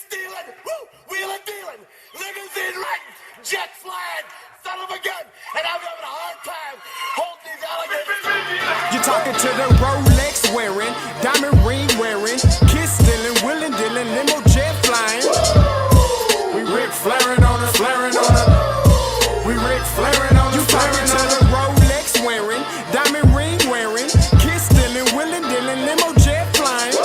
stealing, wheeling dealing, limousine riding, jet flying, son of a gun, and I'm having a hard time holding these alligators. You're talking to the Rolex wearing, diamond ring wearing, kiss stealing, wheeling dealing, limo jet flying. We Rick flaring on us, flaring on us. We Rick flaring on us. You talking to the Rolex wearing, diamond ring wearing, kiss stealing, wheeling dealing, limo jet flying.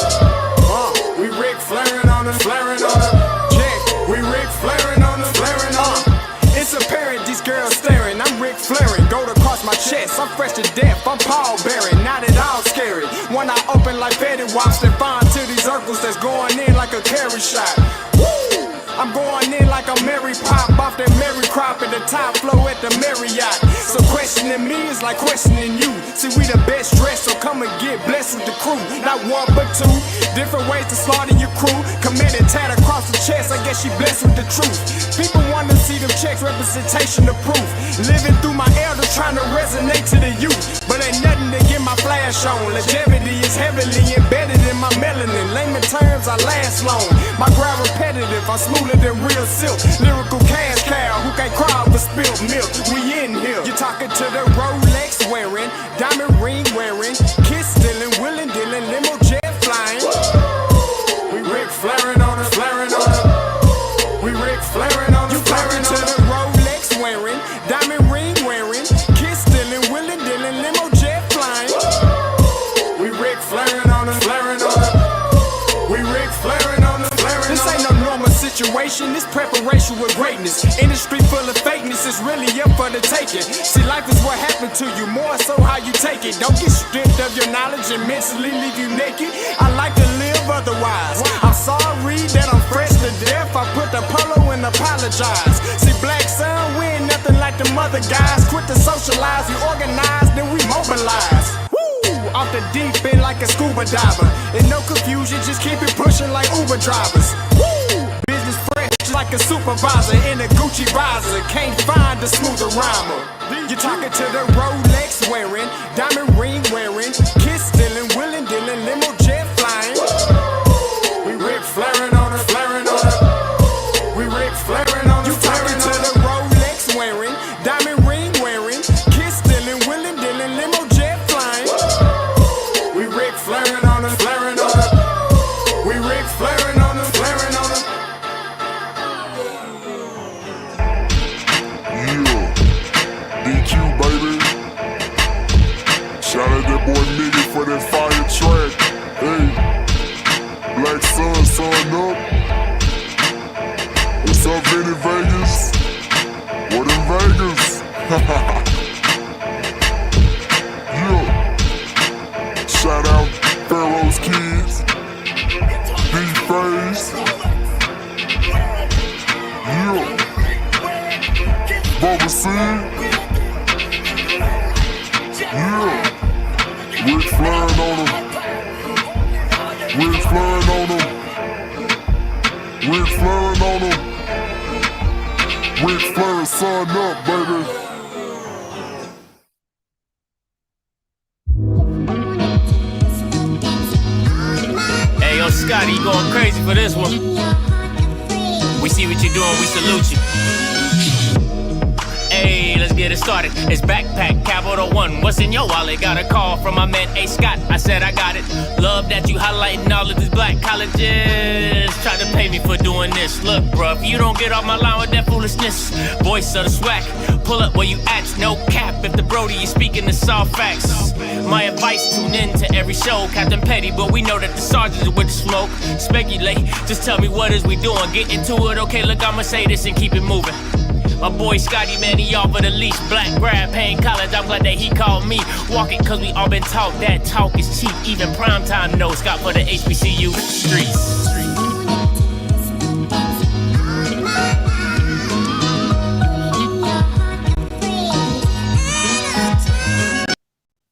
We Rick flaring on us, flaring on us. Check, we Rick flaring on us, flaring on us. It's apparent these girls staring. I'm Rick flaring, gold across my chest. I'm fresh to death, I'm Paul Bearing, not at all scary. When I open like Betty Wops and find to these circles that's going in like a carry shot. Woo! I'm going in like a Mary Pop off that Mary Crop at the top flow at the Marriott. So questioning me is like questioning you. See, we the best dressed, so come and get blessed with the crew. Not one but two, different ways to slaughter your crew. Committed tat across the chest, I guess she blessed with the truth. People want to see them checks, representation of proof. Living through my elders, trying to resonate to the youth. But ain't nothing to get my flash on. Longevity is heavily embedded in my melanin. Layman terms, I last long. My grind repetitive, I'm smoother than real silk. Lyrical cash cow, who can't cry over spilled milk. We in here. You're talking to the Rolex wearing, diamond ring wearing, kiss stealing, wheeling dealing, limo jet flying. We Rick flaring on us, flaring on us. We Rick flaring on us. You talking to the Rolex wearing, diamond ring wearing, kiss stealing, wheeling dealing, limo jet flying. We Rick flaring on us, flaring on us. We Rick flaring on us, flaring on us. This ain't no normal situation, this preparation with greatness. Industry full of fakeness, it's really up for the taking. See, life is what happened to you, more so how you take it. Don't get stripped of your knowledge and mentally leave you naked. I like to live otherwise. I'm sorry that I'm fresh to death. I put the polo and apologize. See, black son, we ain't nothing like them other guys. Quit to socialize, we organize, then we mobilize. Off the deep end like a scuba diver. And no confusion, just keep it pushing like Uber drivers. Woo! Business fresh like a supervisor in a Gucci visor. Can't find a smoother rhymer. You're talking to the Rolex wearing, diamond ring wearing, kiss stealing, wheeling dealing, limo jet flying. We Rick flaring on us, flaring on us. We Rick flaring on us. You talking to the Rolex wearing, diamond ring wearing, kiss stealing, wheeling dealing, limo jet flying. We Rick flaring on us, flaring on us. We Rick flaring on us, flaring on us. Yeah, DQ baby. Shout out that boy Nigga for that fire track. Hey, Black Sun, sun up. What's up, Vinny Vegas? What in Vegas? Yeah. Shout out Pharaoh's Kids, D-Face, yeah, Bubba C, yeah, Rick flaring on them, Rick flaring on them, Rick flaring on them, Rick flaring, sun up, baby. Scotty, you going crazy for this one. We see what you're doing, we salute you. Hey, let's get it started. It's Backpack Capital One. What's in your wallet? Got a call from my man A. Scott. I said I got it. Love that you highlighting all of these black colleges. Try to pay me for doing this. Look, bruh, if you don't get off my line with that foolishness, voice of the swag, pull up where you at, no cap. If the Brody is speaking the soft facts, my advice, tune in to every show. Captain Petty, but we know that the sergeants are with the smoke. Speculate, just tell me what is we doing. Get into it, okay, look, I'ma say this and keep it moving. My boy Scotty, man, he offered a leash. Black grad, paying college, I'm glad that he called me. Walking, cause we all been taught that talk is cheap. Even primetime knows Scott for the HBCU streets.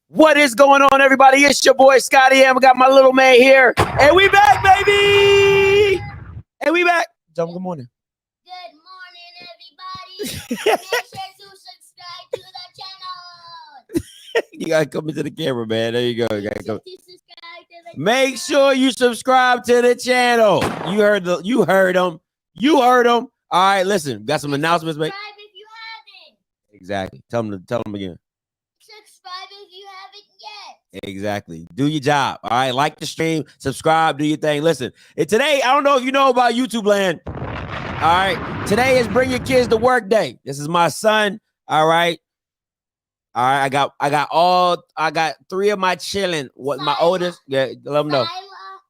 What is going on, everybody? It's your boy Scotty, and we got my little man here. And we back, baby! And we back. John, good morning. Good morning, everybody. Make sure to subscribe to the channel. You gotta come into the camera, man. There you go. You gotta come. Subscribe to Make sure you subscribe to the channel. You heard them. You heard them. All right, listen. Got some announcements, mate. Subscribe if you haven't. Exactly. Tell them again. Subscribe if you haven't yet. Exactly. Do your job. All right. Like the stream, subscribe, do your thing. Listen, today, I don't know if you know about YouTube land. All right. Today is Bring Your Kids to Work Day. This is my son. All right. All right. I got 3 of my children. What my oldest? Yeah, let them know.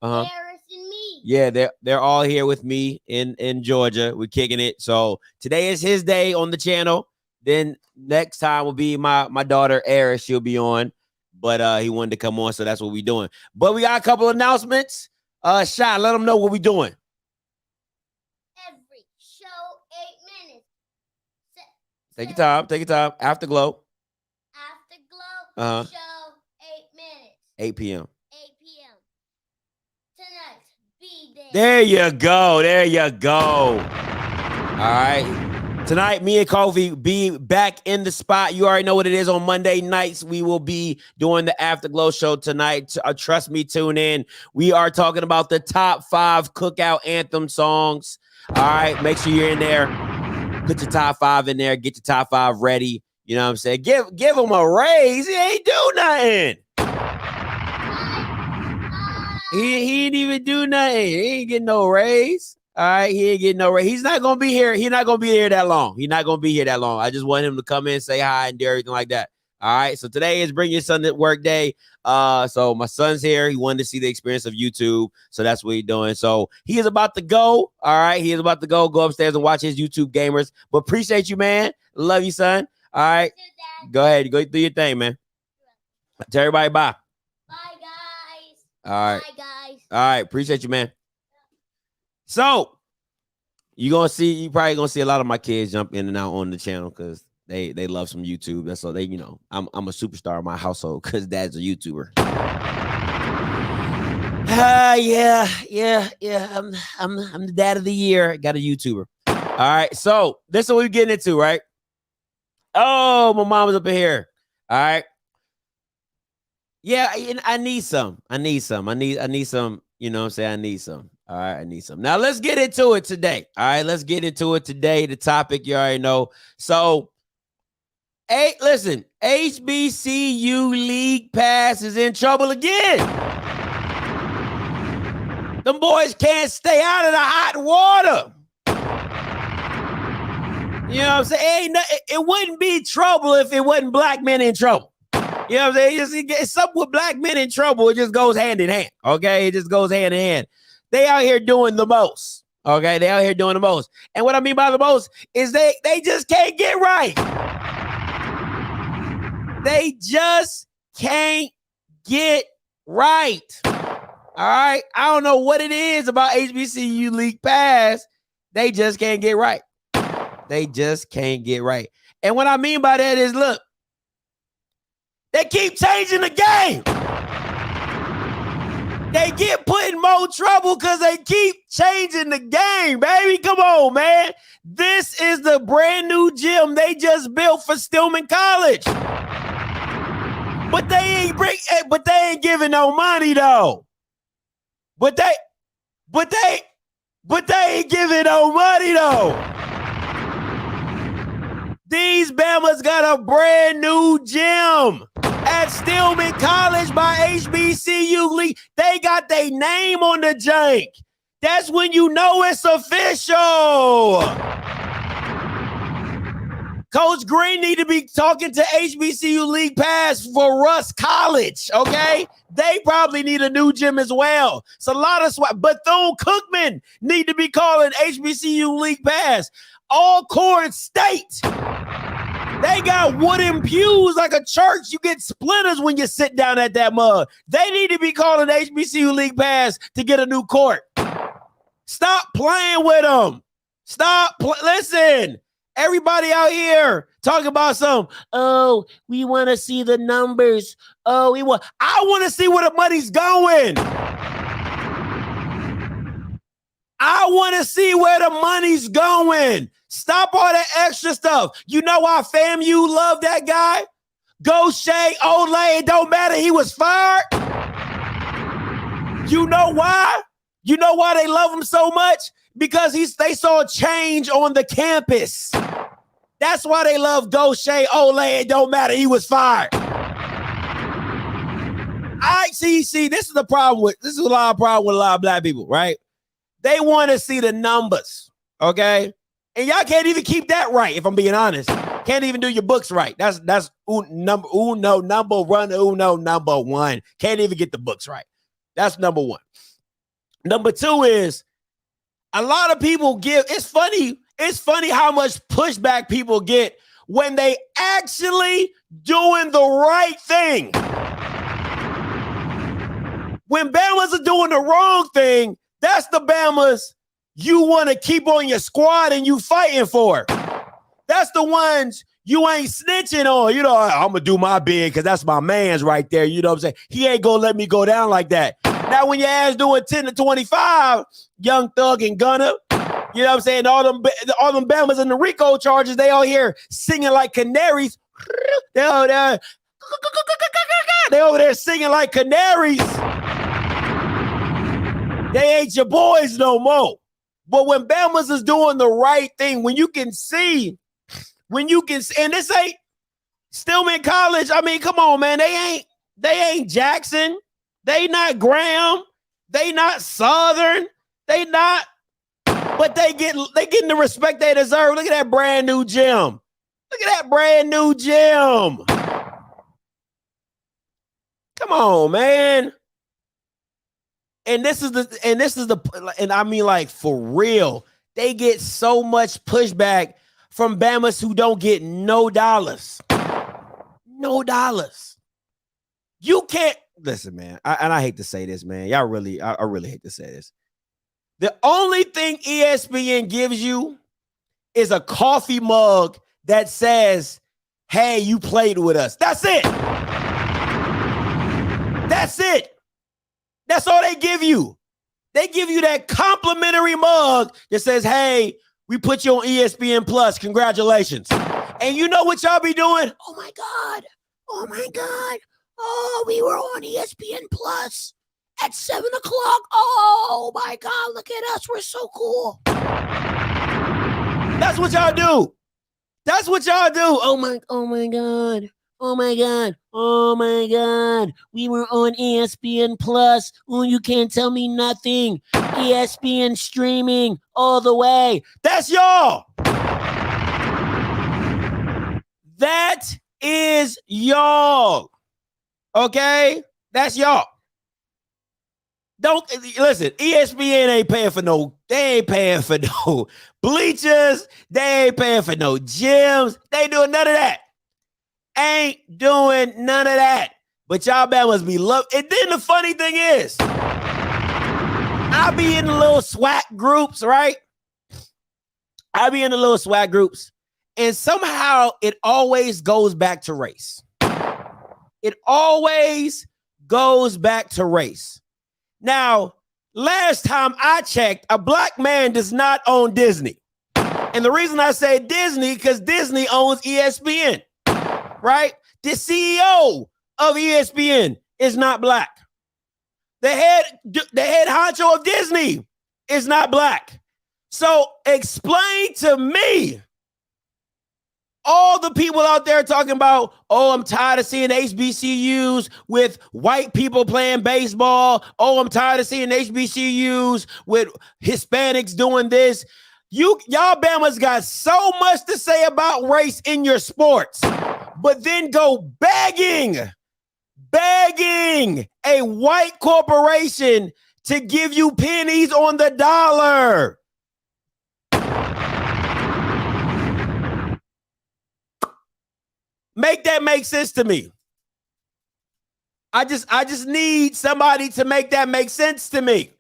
Harris and me. Yeah, they're all here with me in Georgia. We're kicking it. So today is his day on the channel. Then next time will be my daughter Eris. She'll be on, but he wanted to come on, so that's what we're doing. But we got a couple announcements. Shot, let them know what we're doing. Every show 8 minutes. Take your time. Take your time. Afterglow. Afterglow. Show 8 minutes. 8 p.m. 8 p.m. Tonight. Be there. There you go. There you go. All right. Tonight, me and Kofi be back in the spot. You already know what it is. On Monday nights, we will be doing the Afterglow show tonight. Trust me, tune in. We are talking about the top 5 cookout anthem songs. All right, make sure you're in there. Put your top 5 in there. Get your top 5 ready. You know what I'm saying? Give him a raise. He ain't do nothing. He ain't even do nothing. He ain't getting no raise. All right, he ain't getting no raise. He's not gonna be here. He's not gonna be here that long. He's not gonna be here that long. I just want him to come in, say hi, and do everything like that. All right. So today is Bring Your Son to Work Day. So my son's here. He wanted to see the experience of YouTube. So that's what he's doing. So he is about to go. All right. He is about to go upstairs and watch his YouTube gamers. But appreciate you, man. Love you, son. All right. Go ahead. Go do your thing, man. Tell everybody bye. Bye, guys. All right. Bye, guys. All right. Appreciate you, man. So you probably gonna see a lot of my kids jump in and out on the channel because they love some YouTube. That's all they, I'm a superstar in my household because dad's a YouTuber. Yeah. I'm the dad of the year. Got a YouTuber. All right. So this is what we're getting into, right? Oh, my mom is up in here. All right. Yeah, I need some. I need some. You know what I'm saying? I need some. All right, I need some. Now let's get into it today. All right, let's get into it today. The topic you already know. So, listen, HBCU League Pass is in trouble again. Them boys can't stay out of the hot water. You know what I'm saying? It wouldn't be trouble if it wasn't black men in trouble. You know what I'm saying? It's something with black men in trouble. It just goes hand in hand. Okay, it just goes hand in hand. They out here doing the most. Okay, they out here doing the most. And what I mean by the most is they just can't get right. They just can't get right. All right. I don't know what it is about HBCU League Pass. They just can't get right. They just can't get right. And what I mean by that is, look, they keep changing the game. They get put in more trouble because they keep changing the game, baby. Come on, man. This is the brand new gym they just built for Stillman College. But they ain't giving no money though. But they ain't giving no money though. These Bamas got a brand new gym at Stillman College by HBCU League. They got their name on the jank. That's when you know it's official. Coach Green need to be talking to HBCU League Pass for Russ College, okay? They probably need a new gym as well. It's a lot of swag. Bethune-Cookman need to be calling HBCU League Pass. Alcorn State. They got wooden pews like a church. You get splinters when you sit down at that mug. They need to be calling HBCU League Pass to get a new court. Stop playing with them. Listen, everybody out here talking about we want to see the numbers. I want to see where the money's going. I want to see where the money's going. Stop all that extra stuff. You know why FAMU love that guy? Go Shay, Olay, it don't matter. He was fired. You know why? You know why they love him so much? Because they saw change on the campus. That's why they love Gaucher. Olay, it don't matter. He was fired. I see. This is a problem with a lot of black people, right? They want to see the numbers, okay? And y'all can't even keep that right, if I'm being honest. Can't even do your books right. That's number one. Can't even get the books right. That's number one. Number two is a lot of people give. It's funny how much pushback people get when they actually doing the right thing. When Bamas are doing the wrong thing, that's the Bamas you want to keep on your squad and you fighting for. That's the ones you ain't snitching on. You know, I'm going to do my bid because that's my man's right there. You know what I'm saying? He ain't going to let me go down like that. Now, when your ass doing 10 to 25, Young Thug and Gunna, you know what I'm saying? All them Bamas and the RICO charges, they all here singing like canaries. They over there singing like canaries. They ain't your boys no more. But when Bamas is doing the right thing, when you can see, and this ain't Stillman College. I mean, come on, man. They ain't Jackson. They not Graham. They not Southern. They not, but they getting the respect they deserve. Look at that brand new gym. Look at that brand new gym. Come on, man. And I mean, like, for real, they get so much pushback from Bamas who don't get no dollars. No dollars. You can't listen, man. I hate to say this, man. I really hate to say this. The only thing ESPN gives you is a coffee mug that says, "Hey, you played with us." That's it. That's it. That's all they give you. They give you that complimentary mug that says, "Hey, we put you on ESPN Plus. Congratulations." And you know what y'all be doing? Oh my God. Oh my God. Oh, we were on ESPN Plus at 7 o'clock. Oh my God. Look at us. We're so cool. That's what y'all do. That's what y'all do. Oh my God. Oh my God. Oh my God. We were on ESPN Plus. Oh, you can't tell me nothing. ESPN streaming all the way. That's y'all. That is y'all. Okay? That's y'all. Don't listen, ESPN ain't paying for they ain't paying for no bleachers. They ain't paying for no gyms. They ain't doing none of that. Ain't doing none of that. But y'all must be loved. And then the funny thing is, I be in the little SWAT groups, right? I be in the little SWAT groups, and somehow it always goes back to race. It always goes back to race. Now, last time I checked, a black man does not own Disney. And the reason I say Disney, because Disney owns ESPN. Right? The CEO of ESPN is not black. The head honcho of Disney is not black. So explain to me, all the people out there talking about, oh, I'm tired of seeing HBCUs with white people playing baseball. Oh, I'm tired of seeing HBCUs with Hispanics doing this. Y'all Bamas got so much to say about race in your sports, but then go begging a white corporation to give you pennies on the dollar. Make that make sense to me. I just need somebody to make that make sense to me.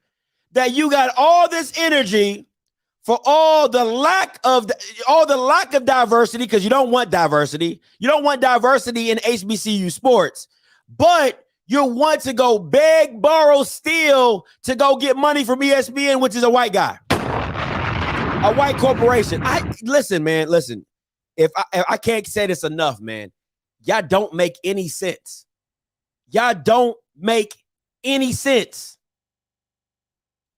That you got all this energy for all the lack of diversity, because you don't want diversity. You don't want diversity in HBCU sports, but you want to go beg, borrow, steal to go get money from ESPN, which is a white guy, a white corporation. Listen. If I can't say this enough, man, y'all don't make any sense. Y'all don't make any sense.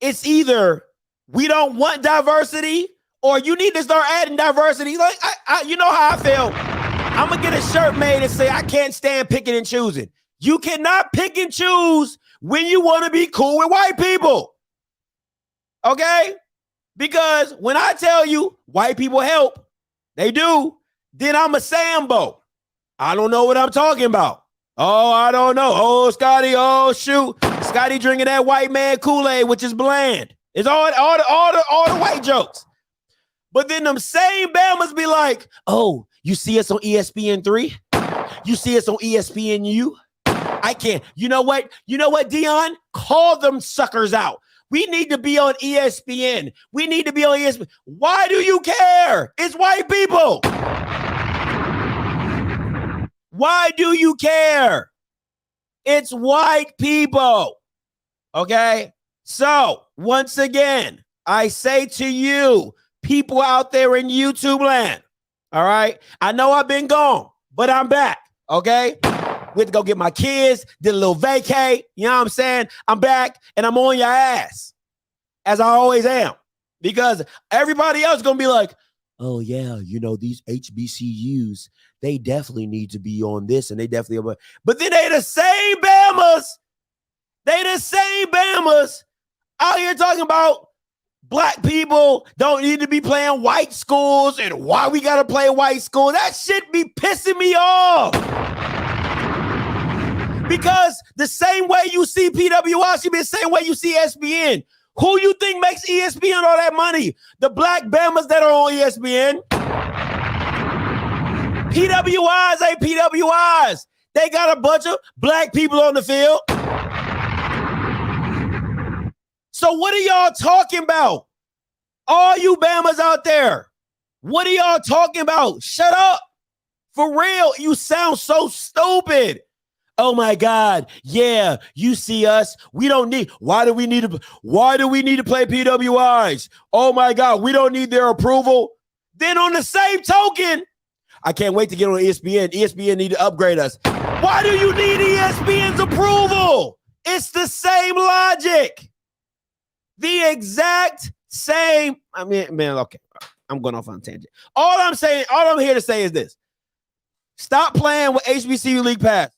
it's either we don't want diversity or you need to start adding diversity. Like, you know how I feel. I'm going to get a shirt made and say, I can't stand picking and choosing. You cannot pick and choose when you want to be cool with white people. Okay? Because when I tell you white people help, they do, then I'm a Sambo. I don't know what I'm talking about. Oh, I don't know. Oh, Scotty, oh, shoot. Scotty drinking that white man Kool-Aid, which is bland. It's all the white jokes. But then them same Bamas be like, oh, you see us on ESPN3? You see us on ESPNU? I can't. You know what? You know what, Dion? Call them suckers out. We need to be on ESPN. We need to be on ESPN. Why do you care? It's white people. Why do you care? It's white people. Okay? So, once again, I say to you, people out there in YouTube land, all right? I know I've been gone, but I'm back, okay? Went to go get my kids, did a little vacay, you know what I'm saying? I'm back, and I'm on your ass, as I always am, because everybody else is going to be like, oh, yeah, you know, these HBCUs, they definitely need to be on this, and they definitely, but then they the same Bamas. They the same Bamas out here talking about black people don't need to be playing white schools and why we got to play white school. That shit be pissing me off. Because the same way you see PWI should be the same way you see ESPN. Who you think makes ESPN all that money? The black Bamas that are on ESPN. PWIs ain't PWIs. They got a bunch of black people on the field. So what are y'all talking about? All you Bamas out there, what are y'all talking about? Shut up. For real, you sound so stupid. Oh my God. Yeah, you see us. We don't need, why do we need to play PWIs? Oh my God, we don't need their approval. Then on the same token, I can't wait to get on ESPN. ESPN need to upgrade us. Why do you need ESPN's approval? It's the same logic. The exact same. I mean, man, okay. I'm going off on a tangent. All I'm here to say is this. Stop playing with HBCU League Pass.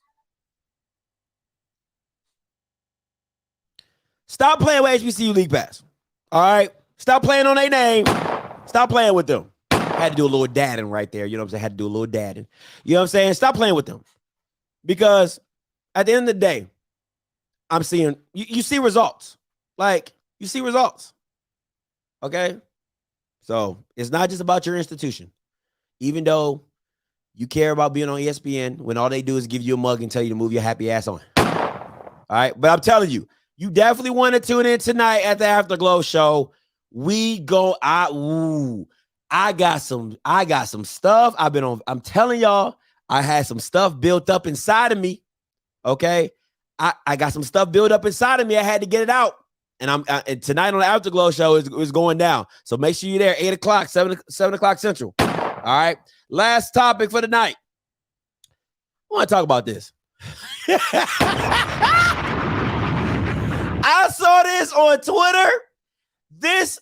Stop playing with HBCU League Pass. All right? Stop playing on their name. Stop playing with them. Had to do a little dadding right there. You know what I'm saying? Had to do a little dadding. You know what I'm saying? Stop playing with them. Because at the end of the day, I'm seeing, you see results. Like, you see results. Okay? So it's not just about your institution. Even though you care about being on ESPN when all they do is give you a mug and tell you to move your happy ass on. All right? But I'm telling you, you definitely want to tune in tonight at the Afterglow show. We go, I got some stuff. I'm telling y'all, I had some stuff built up inside of me. Okay? I got some stuff built up inside of me. I had to get it out. And and tonight on the Afterglow show is going down. So make sure you're there, 8 o'clock, 7 o'clock Central. All right. Last topic for the night. I want to talk about this. I saw this on Twitter. This,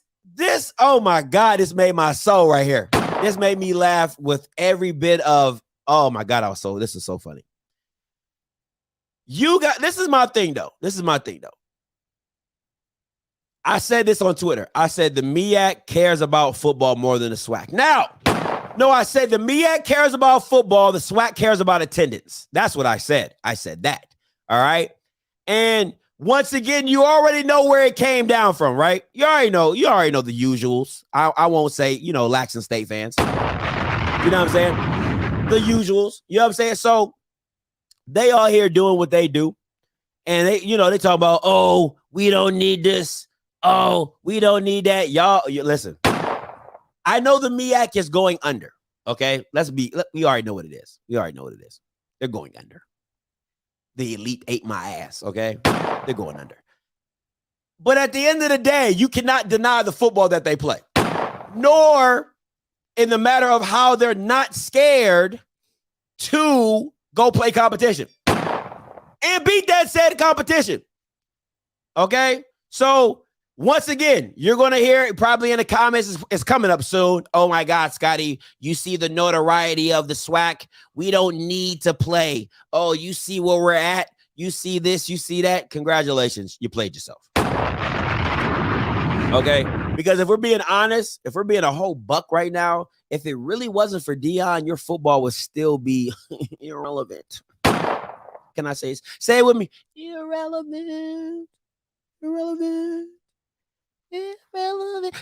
oh my God, this made my soul right here. This made me laugh with every bit of, oh my God, this is so funny. This is my thing though. I said this on Twitter. I said the MEAC cares about football more than the SWAC. Now, no, I said the MEAC cares about football. The SWAC cares about attendance. That's what I said. I said that. All right. And once again, you already know where it came down from, right? You already know the usuals. I won't say, Laxton State fans. You know what I'm saying? The usuals. You know what I'm saying? So they all here doing what they do. And they talk about, oh, we don't need this. Oh, we don't need that. Y'all, listen. I know the MEAC is going under. Okay, we already know what it is. They're going under. The elite ate my ass. Okay, they're going under. But at the end of the day, you cannot deny the football that they play, nor in the matter of how they're not scared to go play competition and beat that said competition. Okay, so Once again, you're going to hear it probably in the comments. It's coming up soon. Oh my God, Scotty, you see the notoriety of the SWAC. We don't need to play. Oh, you see where we're at. You see this, you see that. Congratulations, you played yourself. Okay, because if we're being honest, if we're being a whole buck right now, if it really wasn't for Deion, your football would still be irrelevant. Can I say it? Say it with me. Irrelevant. Irrelevant.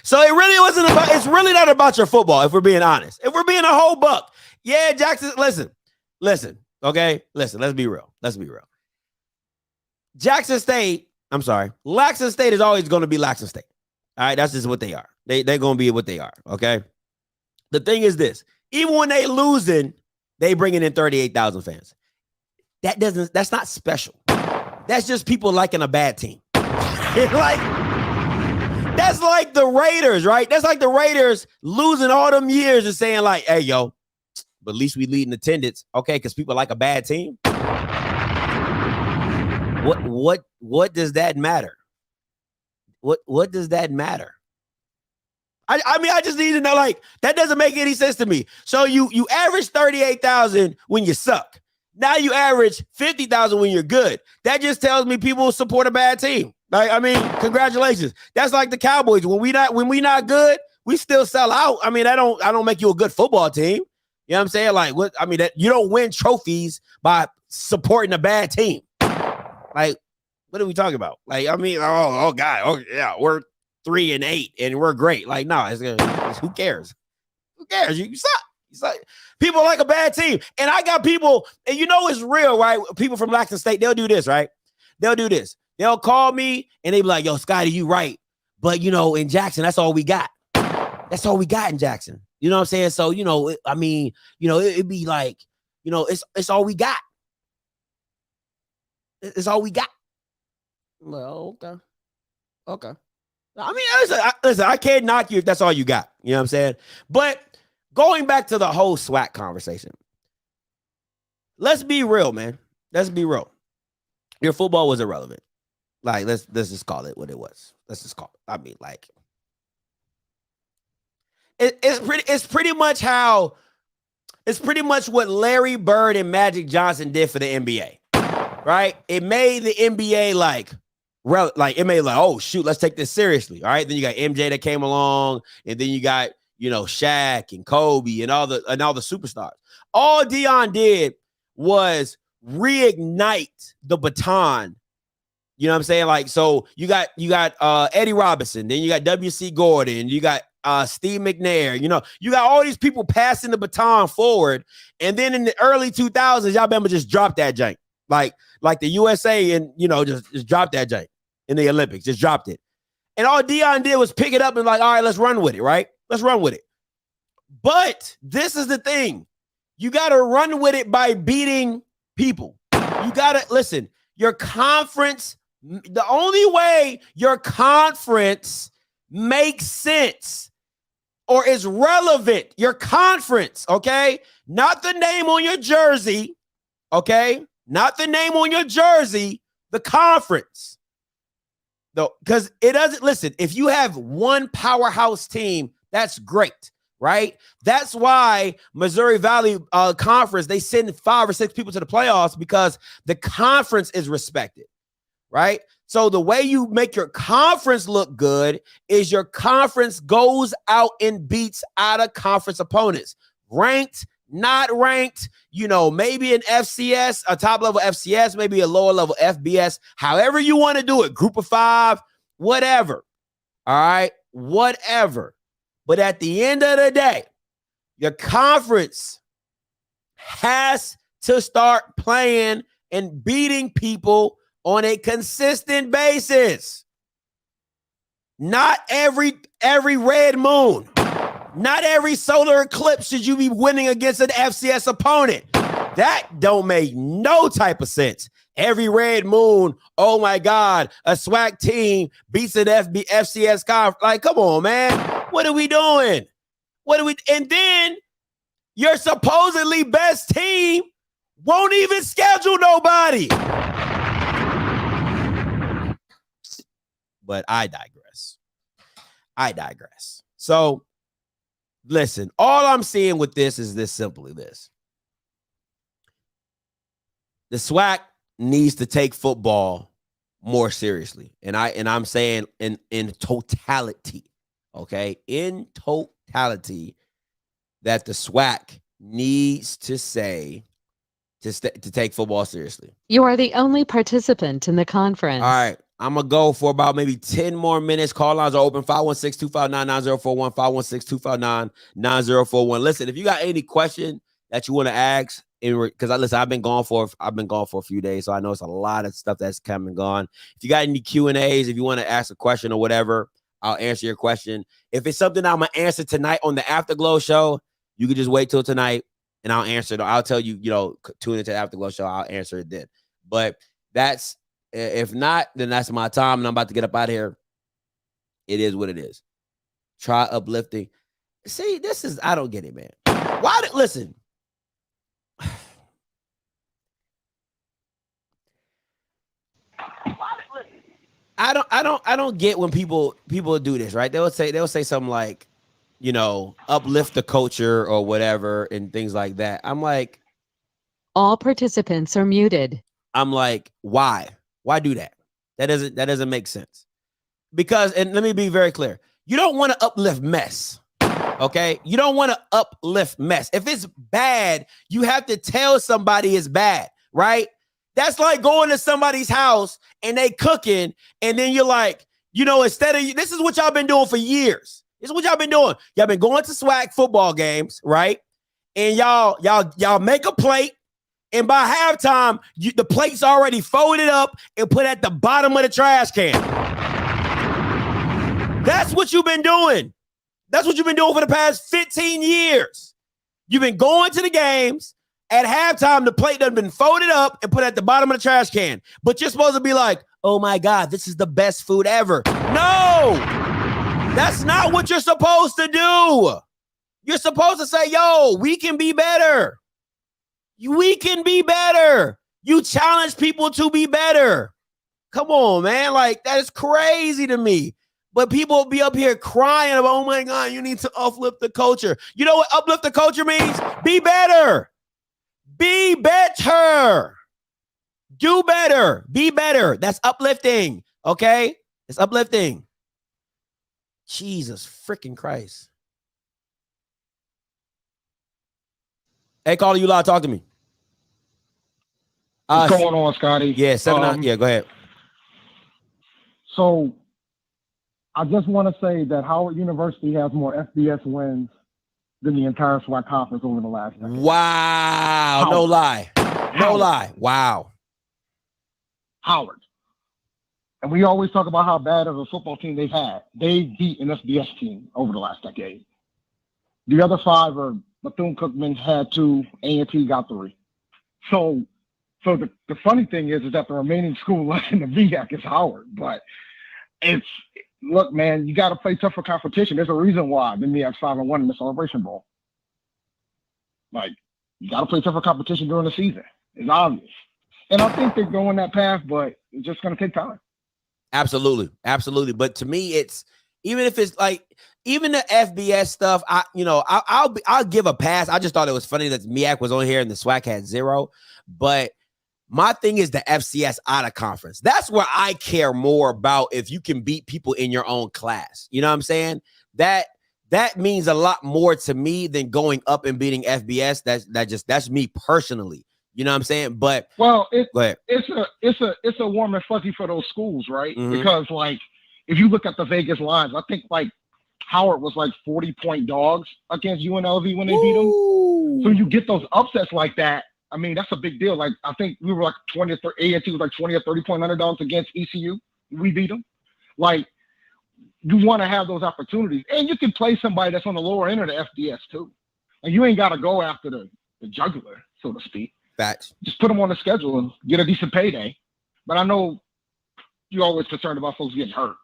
So it really wasn't about, it's really not about your football, if we're being honest. If we're being a whole buck. Yeah, Jackson, listen, okay? Listen, let's be real. Laxton State is always going to be Laxton State. All right, that's just what they are. They're going to be what they are, okay? The thing is this, even when they losing, they bringing in 38,000 fans. That's not special. That's just people liking a bad team. That's like the Raiders, right? That's like the Raiders losing all them years and saying like, hey, yo, but at least we lead in attendance. Okay, because people like a bad team. What does that matter? What does that matter? I mean, I just need to know, like, that doesn't make any sense to me. So you average 38,000 when you suck. Now you average 50,000 when you're good. That just tells me people support a bad team. Like, I mean, congratulations. That's like the Cowboys. When we not good, we still sell out. I mean, I don't make you a good football team. You know what I'm saying? Like, what? I mean, that you don't win trophies by supporting a bad team. Like, what are we talking about? Like, I mean, oh God, oh yeah, we're 3-8 and we're great. Like, no, who cares? Who cares? You suck. You suck. People like a bad team, and I got people, and you know it's real, right? People from Laxton State, they'll do this, right? They'll do this. They'll call me and they be like, yo, Scotty, you right. But, you know, in Jackson, that's all we got. That's all we got in Jackson. You know what I'm saying? So, you know, I mean, you know, it'd be like, you know, it's all we got. It's all we got. Well, okay. I mean, listen, I can't knock you if that's all you got. You know what I'm saying? But going back to the whole SWAC conversation, let's be real, man. Let's be real. Your football was irrelevant. Like, let's just call it what it was. Let's just call it. I mean, like, it's pretty much what Larry Bird and Magic Johnson did for the NBA, right? It made the NBA oh shoot, let's take this seriously. All right. Then you got MJ that came along, and then you got, you know, Shaq and Kobe and all the superstars. All Deion did was reignite the baton. You know what I'm saying? Like, so you got Eddie Robinson, then you got W.C. Gordon, you got Steve McNair, you know, you got all these people passing the baton forward. And then in the early 2000s, y'all remember just dropped that jank. Like the USA, and, you know, just dropped that jank in the Olympics, just dropped it. And all Deion did was pick it up and like, all right, let's run with it, right? Let's run with it. But this is the thing. You got to run with it by beating people. You got to, listen, your conference, the only way your conference makes sense or is relevant, your conference, okay? Not the name on your jersey, okay? Not the name on your jersey, the conference. Though, because it doesn't, listen, if you have one powerhouse team, that's great, right? That's why Missouri Valley Conference, they send 5 or 6 people to the playoffs because the conference is respected, right? So the way you make your conference look good is your conference goes out and beats out of conference opponents. Ranked, not ranked, you know, maybe an FCS, a top level FCS, maybe a lower level FBS, however you want to do it, group of 5, whatever. All right, whatever. But at the end of the day, your conference has to start playing and beating people on a consistent basis. Not every red moon, not every solar eclipse should you be winning against an FCS opponent. That don't make no type of sense. Every red moon, oh my God, a SWAC team beats an FCS conference. Like, come on, man. What are we doing? And then your supposedly best team won't even schedule nobody. But I digress. I digress. So listen, all I'm seeing with this is simply this. The SWAC needs to take football more seriously. And I'm saying in totality, okay? In totality, that the SWAC needs to take football seriously. You are the only participant in the conference. All right. I'm going to go for about maybe 10 more minutes. Call lines are open. 516-259-9041. 516-259-9041. Listen, if you got any question that you want to ask, because listen, I've been gone for a few days, so I know it's a lot of stuff that's come and gone. If you got any Q&As, if you want to ask a question or whatever, I'll answer your question. If it's something I'm going to answer tonight on the Afterglow show, you can just wait till tonight and I'll answer it. I'll tell you, tune into the Afterglow show. I'll answer it then. But if not, then that's my time and I'm about to get up out of here. It is what it is. Try uplifting. See, I don't get it, man. Listen. I don't get when people do this, right? They'll say something like, uplift the culture or whatever and things like that. I'm like, all participants are muted. I'm like, why? Why do that? That doesn't make sense. Because, and let me be very clear, you don't want to uplift mess. Okay? You don't want to uplift mess. If it's bad, you have to tell somebody it's bad, right? That's like going to somebody's house and they cooking, and then you're like, instead of, this is what y'all been doing for years. This is what y'all been doing. Y'all been going to SWAC football games, right? And y'all make a plate, and by halftime, the plate's already folded up and put at the bottom of the trash can. That's what you've been doing. That's what you've been doing for the past 15 years. You've been going to the games. At halftime, the plate done been folded up and put at the bottom of the trash can. But you're supposed to be like, oh my God, this is the best food ever. No, that's not what you're supposed to do. You're supposed to say, yo, we can be better. We can be better. You challenge people to be better. Come on, man. Like, that is crazy to me. But people be up here crying about, oh my God, you need to uplift the culture. You know what uplift the culture means? Be better. Be better. Do better. Be better. That's uplifting. Okay? It's uplifting. Jesus freaking Christ. Hey, caller, you loud. Talk to me. What's going on, Scotty? Yeah, 7-9. Yeah, go ahead. So I just want to say that Howard University has more FBS wins than the entire SWAC conference over the last decade. Wow. Howard. No lie. No Howard. lie. Wow. Howard. And we always talk about how bad of a football team they've had. They beat an FBS team over the last decade. The other 5 are Bethune-Cookman had 2, A&T got 3. So the funny thing is that the remaining school left in the VAC is Howard. But look, man, you got to play tougher competition. There's a reason why the VAC's 5-1 in the Celebration Bowl. Like, you got to play tougher competition during the season. It's obvious. And I think they're going that path, but it's just going to take time. Absolutely. Absolutely. But to me, it's, even if it's like, even the FBS stuff, I'll give a pass. I just thought it was funny that MEAC was on here and the SWAC had 0. But my thing is the FCS out of conference. That's where I care more about, if you can beat people in your own class. You know what I'm saying? That means a lot more to me than going up and beating FBS. That's me personally. You know what I'm saying? But it's a warm and fuzzy for those schools, right? Mm-hmm. Because like, if you look at the Vegas lines, I think like Howard was like 40-point dogs against UNLV when they beat them. So you get those upsets like that. I mean, that's a big deal. Like, I think we were like 20 or 30, A&T was like 20 or 30-point underdogs against ECU. We beat them. Like, you want to have those opportunities. And you can play somebody that's on the lower end of the FBS too. And you ain't got to go after the jugular, so to speak. Facts. Just put them on the schedule and get a decent payday. But I know you're always concerned about folks getting hurt.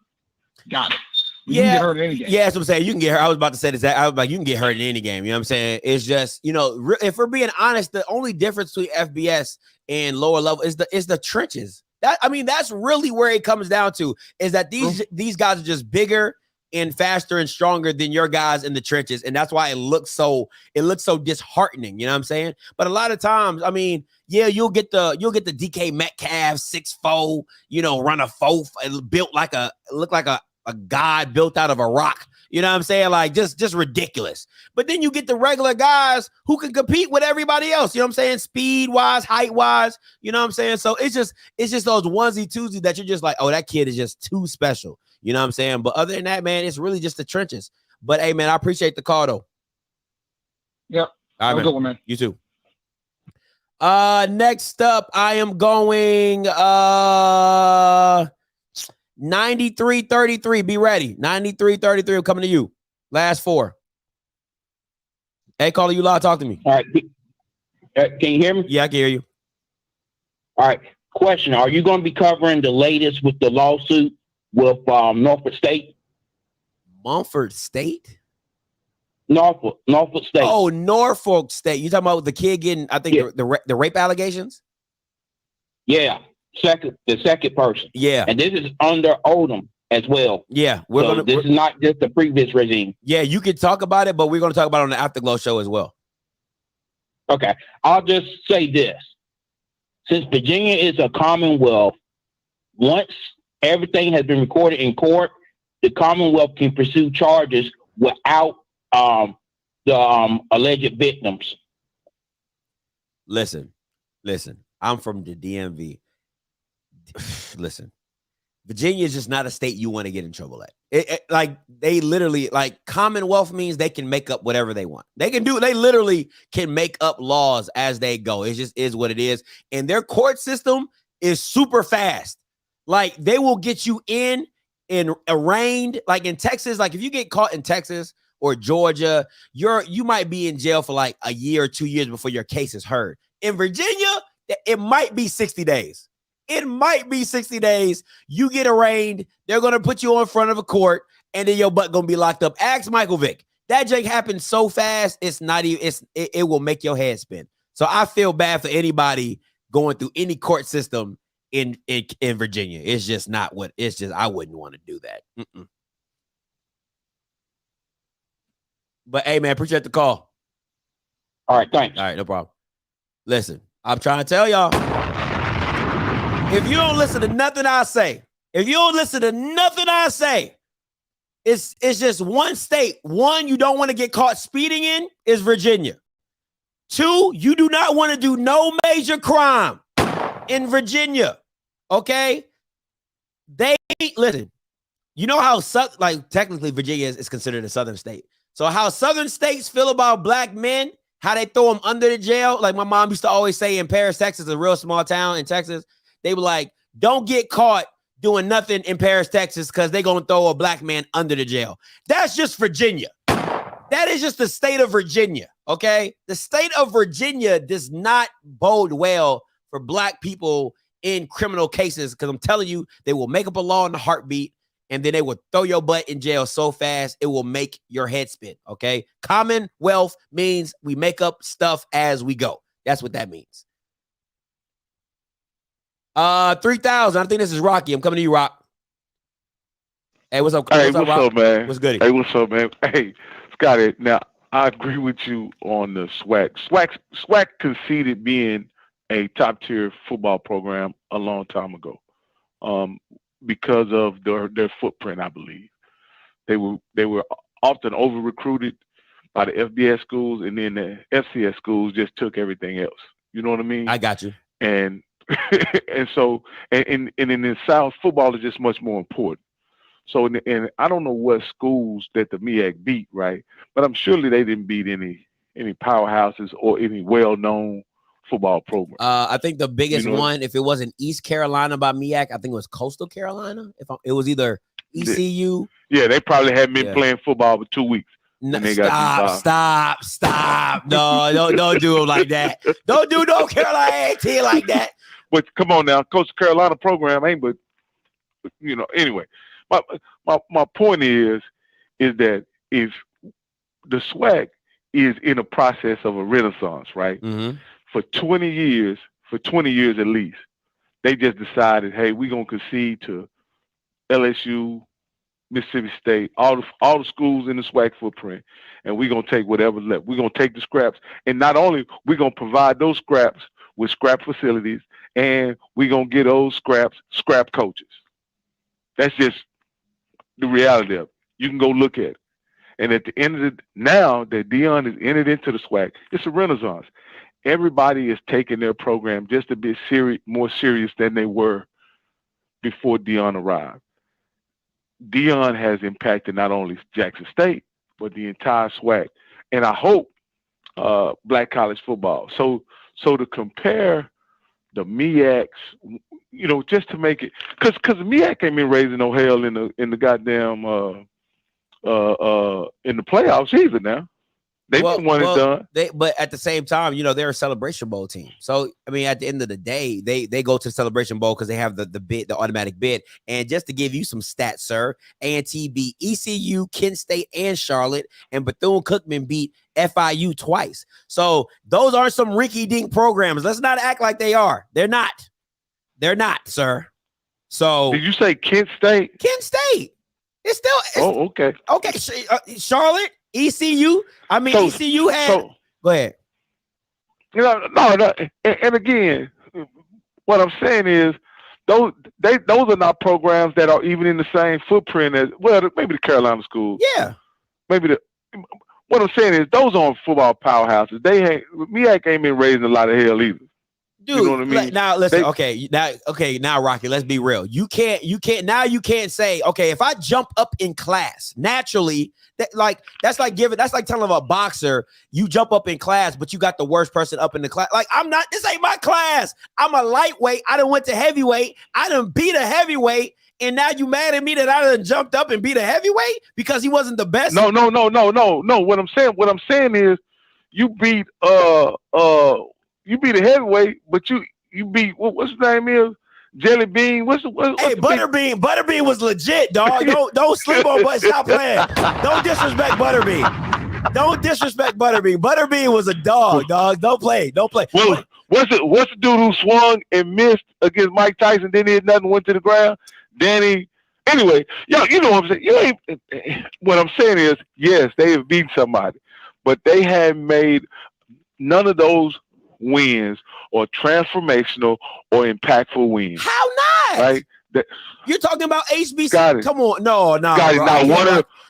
Got it. You can get hurt in any game. Yeah, that's what I'm saying. You can get hurt. I was about to say this. I was like, you can get hurt in any game. You know what I'm saying? It's just, if we're being honest, the only difference between FBS and lower level is the trenches. That's really where it comes down to, is that these guys are just bigger and faster and stronger than your guys in the trenches. And that's why it looks so disheartening. You know what I'm saying? But a lot of times, I mean, yeah, you'll get the DK Metcalf 6'4", run a 4, built look like a god built out of a rock. You know what I'm saying? Like just ridiculous. But then you get the regular guys who can compete with everybody else. You know what I'm saying? Speed wise, height wise. You know what I'm saying? So it's just those onesie twosies that you're just like, oh, that kid is just too special. You know what I'm saying? But other than that, man, it's really just the trenches. But hey, man, I appreciate the call though. Yep. All right, man. Good one, man. You too. Next up, I am going 93-33. Be ready. 93-33. I'm coming to you. Last 4. Hey, caller, you loud. Talk to me. All right. Can you hear me? Yeah, I can hear you. All right. Question: are you going to be covering the latest with the lawsuit with Norfolk State? Mumford State? Norfolk State. Oh, Norfolk State. You talking about the kid getting, I think, the rape allegations? Yeah. The second person. Yeah. And this is under Odom as well. Yeah. This is not just the previous regime. Yeah, you can talk about it, but we're going to talk about it on the Afterglow show as well. Okay. I'll just say this. Since Virginia is a commonwealth, once everything has been recorded in court, the Commonwealth can pursue charges without the alleged victims. Listen. I'm from the DMV. Listen, Virginia is just not a state you want to get in trouble at. Like they literally, like Commonwealth means they can make up whatever they want. They literally can make up laws as they go. It just is what it is. And their court system is super fast. Like they will get you in and arraigned. Like in Texas, like if you get caught in Texas or Georgia, you might be in jail for like a year or 2 years before your case is heard. In Virginia, it might be 60 days. It might be 60 days. You get arraigned. They're going to put you in front of a court, and then your butt going to be locked up. Ask Michael Vick. That Jake happened so fast, it's not even, it will make your head spin. So I feel bad for anybody going through any court system in Virginia. It's just not what, it's just, I wouldn't want to do that. But hey, man, appreciate the call. All right, thanks. All right, no problem. Listen, I'm trying to tell y'all, if you don't listen to nothing I say, it's just one state. One, you don't want to get caught speeding in is Virginia. 2, you do not want to do no major crime in Virginia. Okay? Listen, you know how, technically Virginia is considered a southern state. So how southern states feel about black men, how they throw them under the jail. Like my mom used to always say in Paris, Texas, a real small town in Texas, they were like, don't get caught doing nothing in Paris, Texas, because they're going to throw a black man under the jail. That's just Virginia. That is just the state of Virginia, okay? The state of Virginia does not bode well for black people in criminal cases because I'm telling you, they will make up a law in a heartbeat, and then they will throw your butt in jail so fast, it will make your head spin, okay? Commonwealth means we make up stuff as we go. That's what that means. 3,000. I think this is Rocky. I'm coming to you, Rock. Hey, what's up? Hey, what's up, man? What's good? Hey, what's up, man? Hey, Scotty. Now, I agree with you on the SWAC. SWAC conceded being a top-tier football program a long time ago, because of their footprint. I believe they were often over-recruited by the FBS schools, and then the FCS schools just took everything else. You know what I mean? I got you. And so in the South, football is just much more important. So and I don't know what schools that the MEAC beat, right? But I'm surely they didn't beat any powerhouses or any well-known football program. I think the biggest one, if it wasn't East Carolina by MEAC, I think it was Coastal Carolina. It was either ECU. Yeah, they probably hadn't been playing football for 2 weeks. No, stop. No, don't do it like that. Don't do no Carolina A&T like that. But come on now, Coastal Carolina program ain't, but anyway. My point is that if the SWAC is in a process of a renaissance, right? Mm-hmm. For 20 years at least, they just decided, hey, we're gonna concede to LSU, Mississippi State, all the schools in the SWAC footprint, and we're gonna take whatever's left. We're gonna take the scraps, and not only we're gonna provide those scraps with scrap facilities, and we're gonna get those scraps scrap coaches. That's just the reality of it. You can go look at it. And at the end of now that Deion has entered into the SWAC, it's a renaissance. Everybody is taking their program just a bit more serious than they were before Deion arrived. Deion has impacted not only Jackson State, but the entire SWAC. And I hope black college football. So to compare the MEACs, just to make it, because the MEAC ain't been raising no hell in the goddamn in the playoffs either now. They've been one and done. But at the same time, they're a Celebration Bowl team. So I mean, at the end of the day, they go to the Celebration Bowl because they have the bid, the automatic bid. And just to give you some stats, sir, A&T beat ECU, Kent State, and Charlotte, and Bethune-Cookman beat FIU twice. So those aren't some rinky-dink programs. Let's not act like they are. They're not. They're not, sir. So did you say Kent State? Kent State. It's okay. Okay, Charlotte. ECU, ECU had. Go ahead. No. And again, what I'm saying is, those are not programs that are even in the same footprint as maybe the Carolina schools. Yeah. Maybe what I'm saying is, those aren't football powerhouses. MEAC ain't been raising a lot of hell either. Dude, you know what I mean? Now listen. Now Rocky, let's be real. You can't say, okay, if I jump up in class naturally, that's like telling a boxer you jump up in class, but you got the worst person up in the class. Like, this ain't my class. I'm a lightweight. I done went to heavyweight. I done beat a heavyweight. And now you mad at me that I done jumped up and beat a heavyweight because he wasn't the best? No. What I'm saying is, you beat a heavyweight, but you beat what's his name is Jelly Bean. What's Butterbean? Butterbean was legit, dog. Don't sleep on, but stop playing. Don't disrespect Butterbean. Don't disrespect Butterbean. Butterbean was a dog. Don't play. Well, what's the dude who swung and missed against Mike Tyson? Didn't hit nothing, went to the ground. Danny. Anyway, you know what I'm saying. What I'm saying is, yes, they have beaten somebody, but they have made none of those wins or transformational or impactful wins. How not? Right? You're talking about HBCU. Got it. Come on, no. Got it.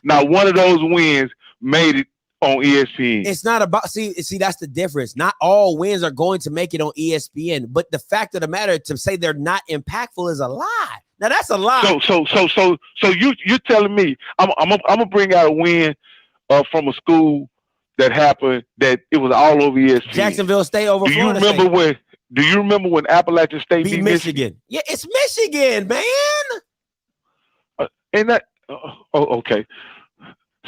Not one of those wins made it on ESPN. It's not about see. That's the difference. Not all wins are going to make it on ESPN, but the fact of the matter, to say they're not impactful is a lie. Now that's a lie. So you're telling me I'm gonna bring out a win from a school that happened that it was all over ESPN. Jacksonville State over Florida State. Do you remember when Appalachian State beat Michigan? Yeah, it's Michigan, man. And that okay.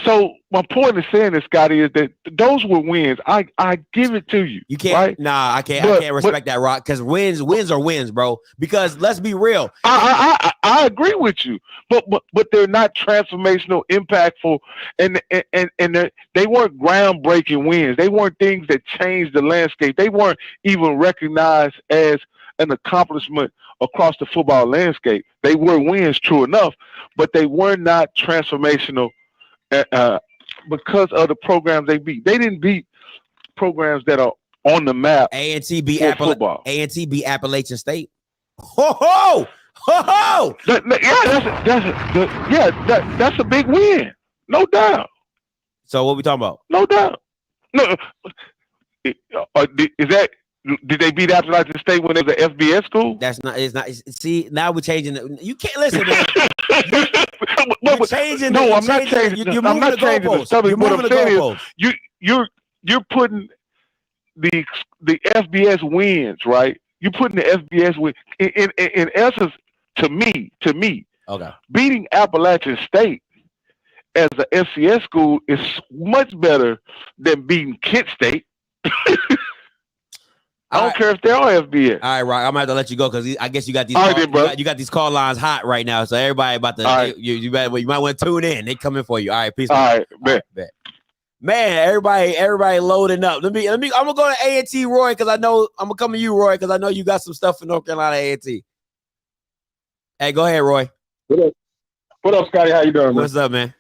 So my point of saying this, Scotty, is that those were wins. I give it to you. You can't. Right? Nah, I can't. I can't respect that, Rock. Because wins are wins, bro. Because let's be real. I agree with you, but they're not transformational, impactful, and they weren't groundbreaking wins. They weren't things that changed the landscape. They weren't even recognized as an accomplishment across the football landscape. They were wins, true enough, but they were not transformational. Because of the programs they beat. They didn't beat programs that are on the map. A&T beat football. A&T beat Appalachian State. Ho! That's a big win, no doubt. So what we talking about? No doubt. No, did they beat Appalachian State when they was an FBS school? That's not. It's not. See, now we're changing. You can't listen. Man. You're changing. No, I'm not changing. I'm not changing the subject. What I'm saying is, you're putting the FBS wins, right? You're putting the FBS wins in essence. To me, okay, beating Appalachian State as an FCS school is much better than beating Kent State. I don't care if they're all FBS. All right, Rock. I'm gonna have to let you go because I guess you got these. You got these call lines hot right now, so everybody about to. Right. You might want to tune in. They coming for you. All right, peace. All right, bet. Man, everybody loading up. Let me. I'm gonna go to A&T Roy because I know I'm gonna come to you, Roy, because I know you got some stuff for North Carolina A&T. Hey, go ahead, Roy. What up, Scotty? How you doing, man? What's up, man?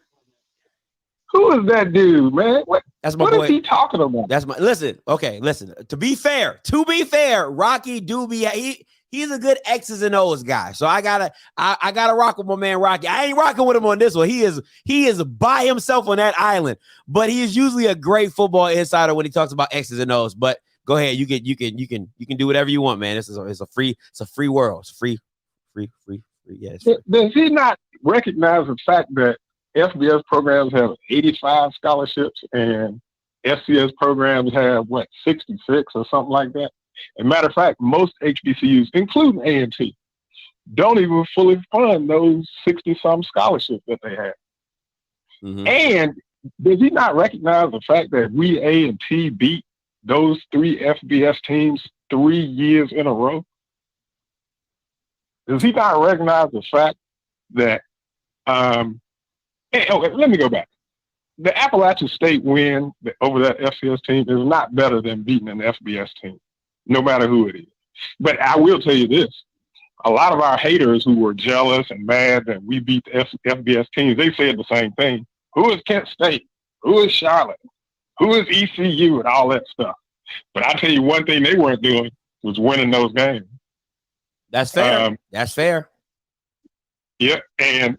Who is that dude, man? That's my what boy. is he talking about? That's my listen. To be fair, Rocky he's a good X's and O's guy. So I gotta rock with my man Rocky. I ain't rocking with him on this one. He is by himself on that island, but he is usually a great football insider when he talks about X's and O's. But go ahead, you can do whatever you want, man. It's a free world. It's free. Yeah. It's free. Does he not recognize the fact that FBS programs have 85 scholarships and FCS programs have 66 or something like that? As a matter of fact, most HBCUs, including A&T, don't even fully fund those 60-some scholarships that they have. Mm-hmm. And does he not recognize the fact that we A&T beat those 3 FBS teams 3 years in a row? Does he not recognize the fact that let me go back. The Appalachian State win over that FCS team is not better than beating an FBS team, no matter who it is. But I will tell you this. A lot of our haters who were jealous and mad that we beat the FBS teams, they said the same thing. Who is Kent State? Who is Charlotte? Who is ECU and all that stuff? But I tell you one thing they weren't doing was winning those games. That's fair. That's fair. Yeah, and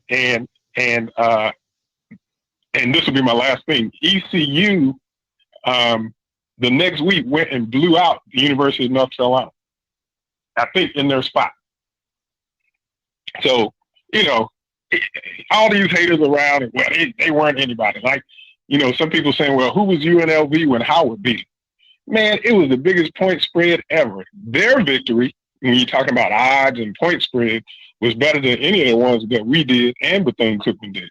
this will be my last thing. ECU, the next week went and blew out the University of North Carolina, I think, in their spot. So, all these haters around, and well, they weren't anybody. Like, some people saying, well, who was UNLV when Howard beat? Man, it was the biggest point spread ever. Their victory, when you're talking about odds and point spread, was better than any of the ones that we did and Bethune-Cookman did.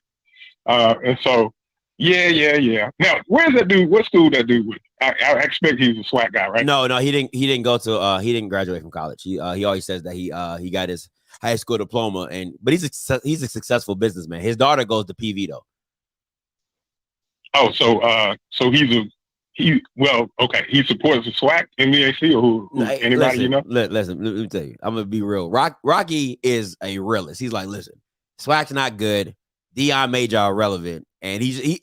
And so, yeah. Now, where's that dude? What school that dude with? I expect he's a SWAC guy, right? No, he didn't go to he didn't graduate from college. He always says that he got his high school diploma, but he's a successful businessman. His daughter goes to PV though. Oh, so he supports the SWAC, NBAC, or who anybody listen, Listen, let me tell you, I'm gonna be real. Rocky is a realist. He's like, listen, SWAC's not good. Deion Major are relevant, and he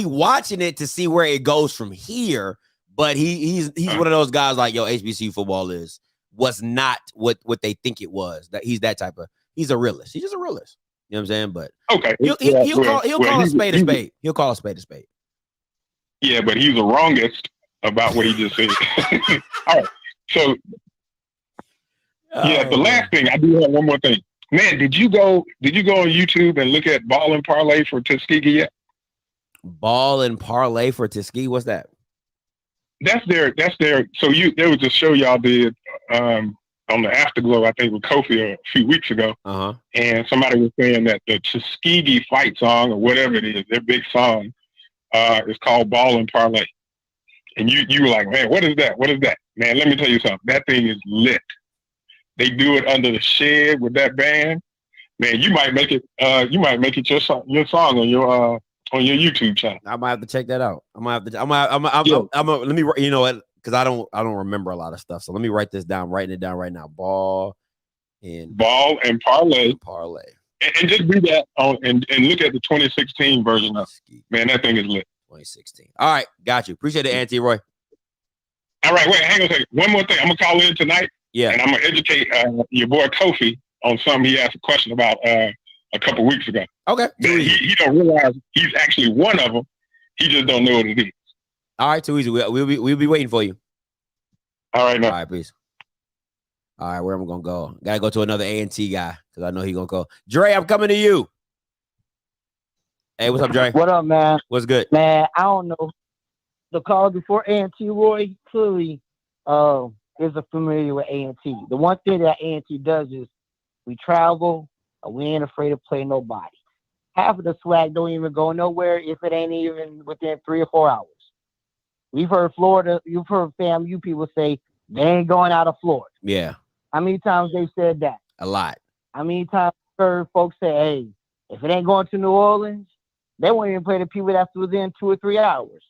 watching it to see where it goes from here. But he's one of those guys like, yo, HBCU football is was not what they think it was. That he's that type of. He's a realist. He's just a realist. You know what I'm saying? But okay, he'll call a spade a spade. He'll call a spade a spade. Yeah, but he's the wrongest about what he just said. All right, so the last thing I do have one more thing. Man, did you go on YouTube and look at Ball and Parlay for Tuskegee yet? Ball and Parlay for Tuskegee? What's that? That's their. So there was a show y'all did on the Afterglow, I think, with Kofi a few weeks ago. Uh-huh. And somebody was saying that the Tuskegee fight song or whatever it is, their big song, is called Ball and Parlay. And you were like, man, what is that? What is that? Man, let me tell you something. That thing is lit. They do it under the shed with that band. Man, you might make it your song on your YouTube channel. I might have to check that out. Let me, you know what? Because I don't remember a lot of stuff. So let me write this down. Writing it down right now. Ball and Parlay. Parlay. And just do that and look at the 2016 version of it. Man, that thing is lit. 2016. All right, got you. Appreciate it, Auntie Roy. All right, wait, hang on a second. One more thing. I'm gonna call in tonight. Yeah. And I'm gonna educate your boy Kofi on something he asked a question about a couple weeks ago. Okay. He don't realize he's actually one of them. He just don't know what it is. All right, too easy. We'll be waiting for you. All right, no. All right, peace. All right, where am I gonna go? Gotta go to another A&T guy because I know he's gonna go. Dre, I'm coming to you. Hey, what's up, Dre? What up, man? What's good? Man, I don't know. The call before A&T, Roy, clearly isn't familiar with A&T. The one thing that A&T does is we travel and we ain't afraid to play nobody. Half of the swag don't even go nowhere if it ain't even within 3 or 4 hours. You've heard FAMU people say they ain't going out of Florida. Yeah. How many times they said that? A lot. How many times I've heard folks say, hey, if it ain't going to New Orleans, they won't even play the people that's within 2 or 3 hours.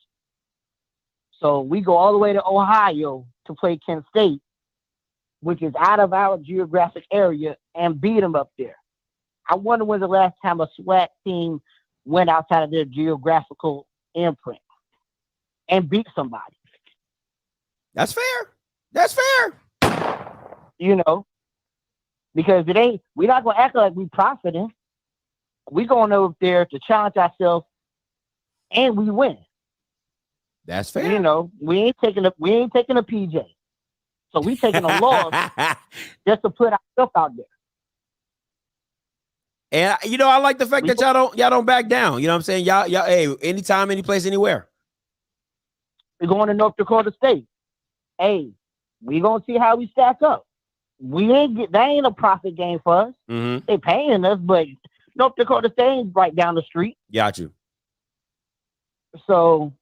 So we go all the way to Ohio to play Kent State, which is out of our geographic area, and beat them up there. I wonder when's the last time a SWAC team went outside of their geographical imprint and beat somebody. That's fair. That's fair. You know, because we're not gonna act like we profiting. We going over there to challenge ourselves, and we win. That's fair. You know, we ain't taking a PJ, so we taking a loss just to put ourselves out there. And I like the fact that y'all don't back down. You know what I'm saying? Y'all, hey, anytime, any place, anywhere. We're going to North Dakota State. Hey, we gonna see how we stack up. That ain't a profit game for us. Mm-hmm. They paying us, but North Dakota State ain't right down the street. Got you. So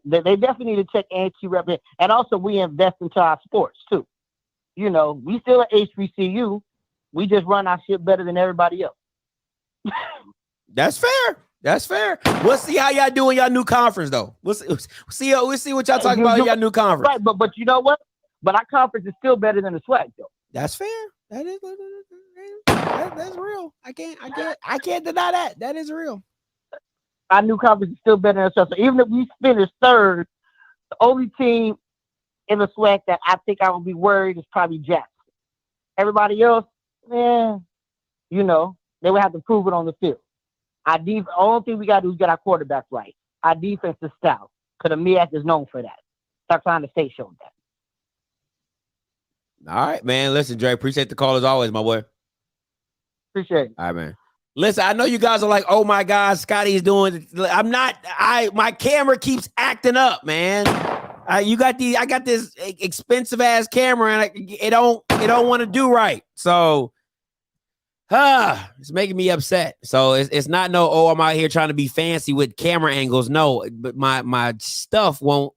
they definitely need to check A&T represent, and also we invest into our sports too. You know, we still at HBCU. We just run our shit better than everybody else. That's fair. That's fair. We'll see how y'all do in y'all new conference, though. We'll see what y'all talking about in y'all new conference. Right, but you know what? But our conference is still better than the SWAC, though. That's fair. That's real. I can't deny that. That is real. Our new conference is still better than us. So even if we finish third, the only team in the SWAC that I think I would be worried is probably Jackson. Everybody else, you know, they would have to prove it on the field. The only thing we got to do is get our quarterback right. Our defense is stout, because the MEAC is known for that. South State showed that. All right, man. Listen, Dre, appreciate the call as always, my boy. Appreciate it. All right, man. Listen, I know you guys are like, oh my God, Scotty's doing. I'm not. My camera keeps acting up, man. I got this expensive ass camera, and it don't want to do right. So, it's making me upset. So it's not I'm out here trying to be fancy with camera angles. No, but my stuff won't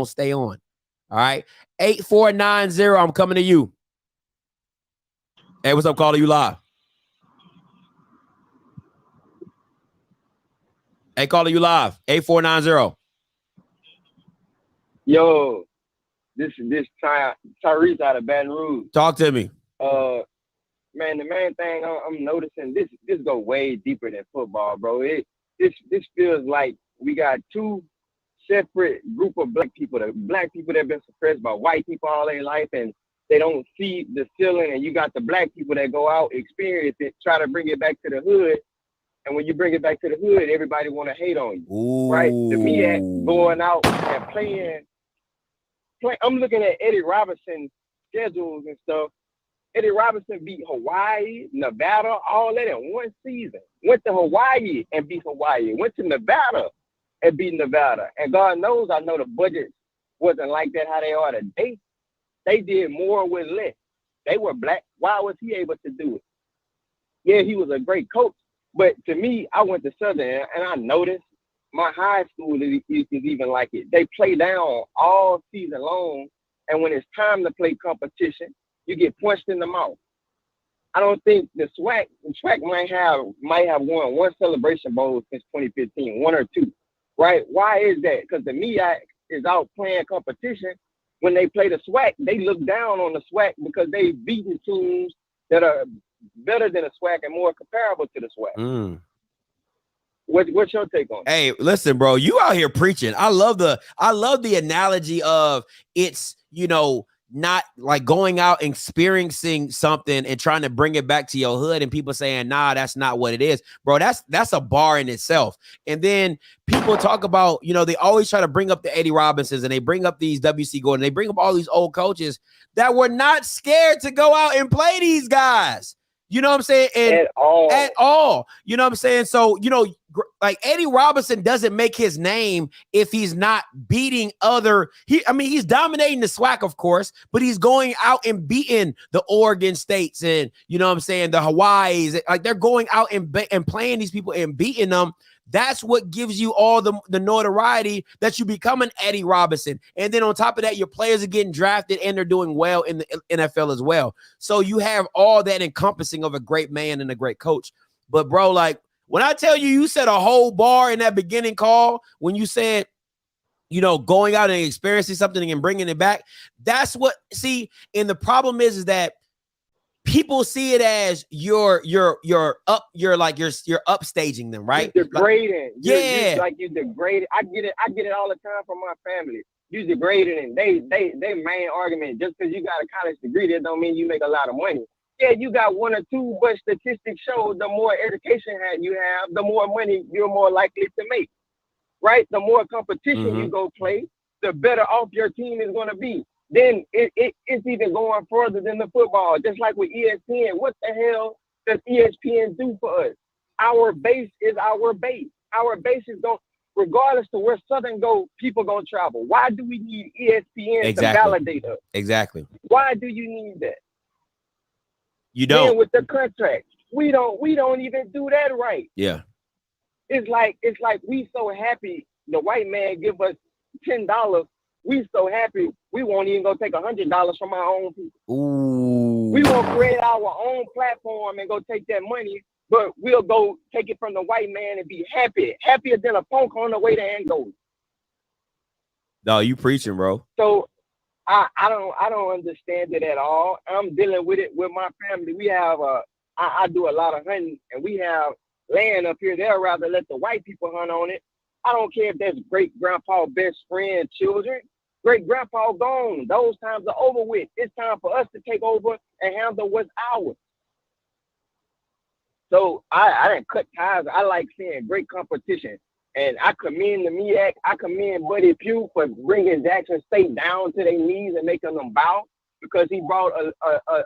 stay on. All right. 8490. I'm coming to you. Hey, what's up, caller? You live. Hey, caller, you live. 8490. Yo, this Tyrese out of Baton Rouge. Talk to me. Man, the main thing I'm noticing, this go way deeper than football, bro. This feels like we got two separate group of black people. The black people that have been suppressed by white people all their life, and they don't see the ceiling. And you got the black people that go out, experience it, try to bring it back to the hood. And when you bring it back to the hood, everybody want to hate on you, Ooh. right? The MEAC going out and playing. I'm looking at Eddie Robinson's schedules and stuff. Eddie Robinson beat Hawaii, Nevada, all that in one season. Went to Hawaii and beat Hawaii. Went to Nevada and beat Nevada. And God knows, I know the budget wasn't like that how they are today. They did more with less. They were black. Why was he able to do it? Yeah, he was a great coach. But to me, I went to Southern, and I noticed my high school is even like it. They play down all season long, and when it's time to play competition, you get punched in the mouth. I don't think the SWAC might have won one Celebration Bowl since 2015, one or two, right? Why is that? Because the MEAC is out playing competition. When they play the SWAC, they look down on the SWAC because they've beaten teams that are better than the SWAC and more comparable to the SWAC. What's your take on it? Hey, listen, bro, you out here preaching. I love the analogy of it's, not like going out and experiencing something and trying to bring it back to your hood, and people saying, nah, that's not what it is, bro. That's a bar in itself. And then people talk about, they always try to bring up the Eddie Robinsons, and they bring up these W.C. Gordon. They bring up all these old coaches that were not scared to go out and play these guys. You know what I'm saying? And at all. You know what I'm saying? So, like Eddie Robinson doesn't make his name if he's not beating he's dominating the SWAC, of course, but he's going out and beating the Oregon States and, you know what I'm saying, the Hawaiis. Like, they're going out and playing these people and beating them. That's what gives you all the notoriety that you become an Eddie Robinson. And then on top of that, your players are getting drafted and they're doing well in the NFL as well. So you have all that encompassing of a great man and a great coach. But, bro, like, when I tell you said a whole bar in that beginning call, when you said, going out and experiencing something and bringing it back, that's what, and the problem is that people see it as you're upstaging them, right? You're degrading. Yeah. You degraded. I get it all the time from my family. You degrading, and they main argument, just because you got a college degree, that don't mean you make a lot of money. Yeah, you got one or two, but statistics show the more education you have, the more money you're more likely to make, right? The more competition you go play, the better off your team is going to be. Then it's even going further than the football. Just like with ESPN, what the hell does ESPN do for us? Our base is our base. Our base is going, regardless to where Southern go, people gonna travel. Why do we need ESPN to validate us? Exactly. Why do you need that? You don't. Then with the contract, we don't even do that right. Yeah. It's like we so happy the white man give us $10. We so happy we won't even go take $100 from our own people. Ooh. We won't create our own platform and go take that money, but we'll go take it from the white man and be happier than a punk on the way to Angola. No, you preaching, bro. So I don't understand it at all. I'm dealing with it with my family. We have I do a lot of hunting, and we have land up here. They'll rather let the white people hunt on it. I don't care if that's great grandpa, best friend, children. Great grandpa gone. Those times are over with. It's time for us to take over and handle what's ours. So I didn't cut ties. I like seeing great competition. And I commend the MEAC. I commend Buddy Pugh for bringing Jackson State down to their knees and making them bow, because he brought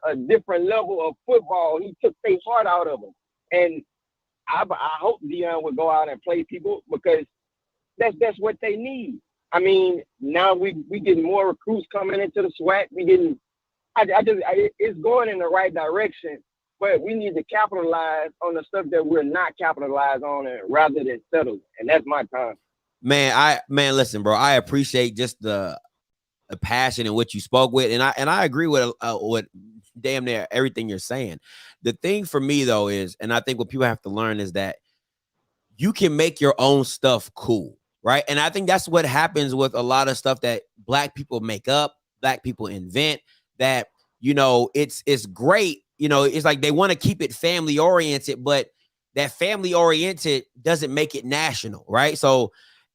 a different level of football. He took their heart out of them. And I hope Dion would go out and play people, because that's what they need. I mean, now we getting more recruits coming into the SWAC. It's going in the right direction, but we need to capitalize on the stuff that we're not capitalized on, rather than settle. And that's my time. Man, listen, bro. I appreciate just the passion in which you spoke with, and I agree with damn near everything you're saying. The thing for me though is, and I think what people have to learn is that you can make your own stuff cool, right? And I think that's what happens with a lot of stuff that Black people make up, Black people invent. That, you know, it's great. You know, it's like they want to keep it family oriented, but that family oriented doesn't make it national, right? So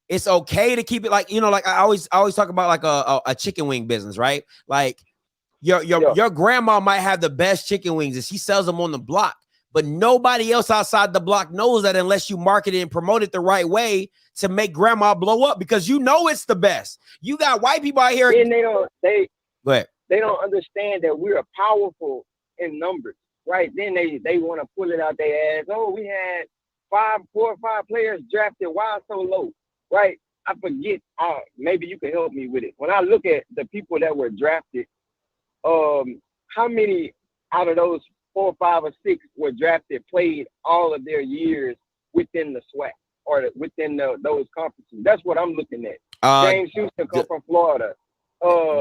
it's okay to keep it like, you know, like I always talk about like a chicken wing business, right? Like your grandma might have the best chicken wings and she sells them on the block, but nobody else outside the block knows that unless you market it and promote it the right way to make grandma blow up, because you know it's the best. You got white people out here. And Go ahead. They don't understand that we are powerful in numbers, right? Then they want to pull it out their ass. Oh, we had 4 or 5 players drafted. Why so low, right? I forget. Maybe you can help me with it. When I look at the people that were drafted, how many out of those 4, 5, or 6 were drafted played all of their years within the SWAC or within those conferences? That's what I'm looking at. James Houston come from Florida.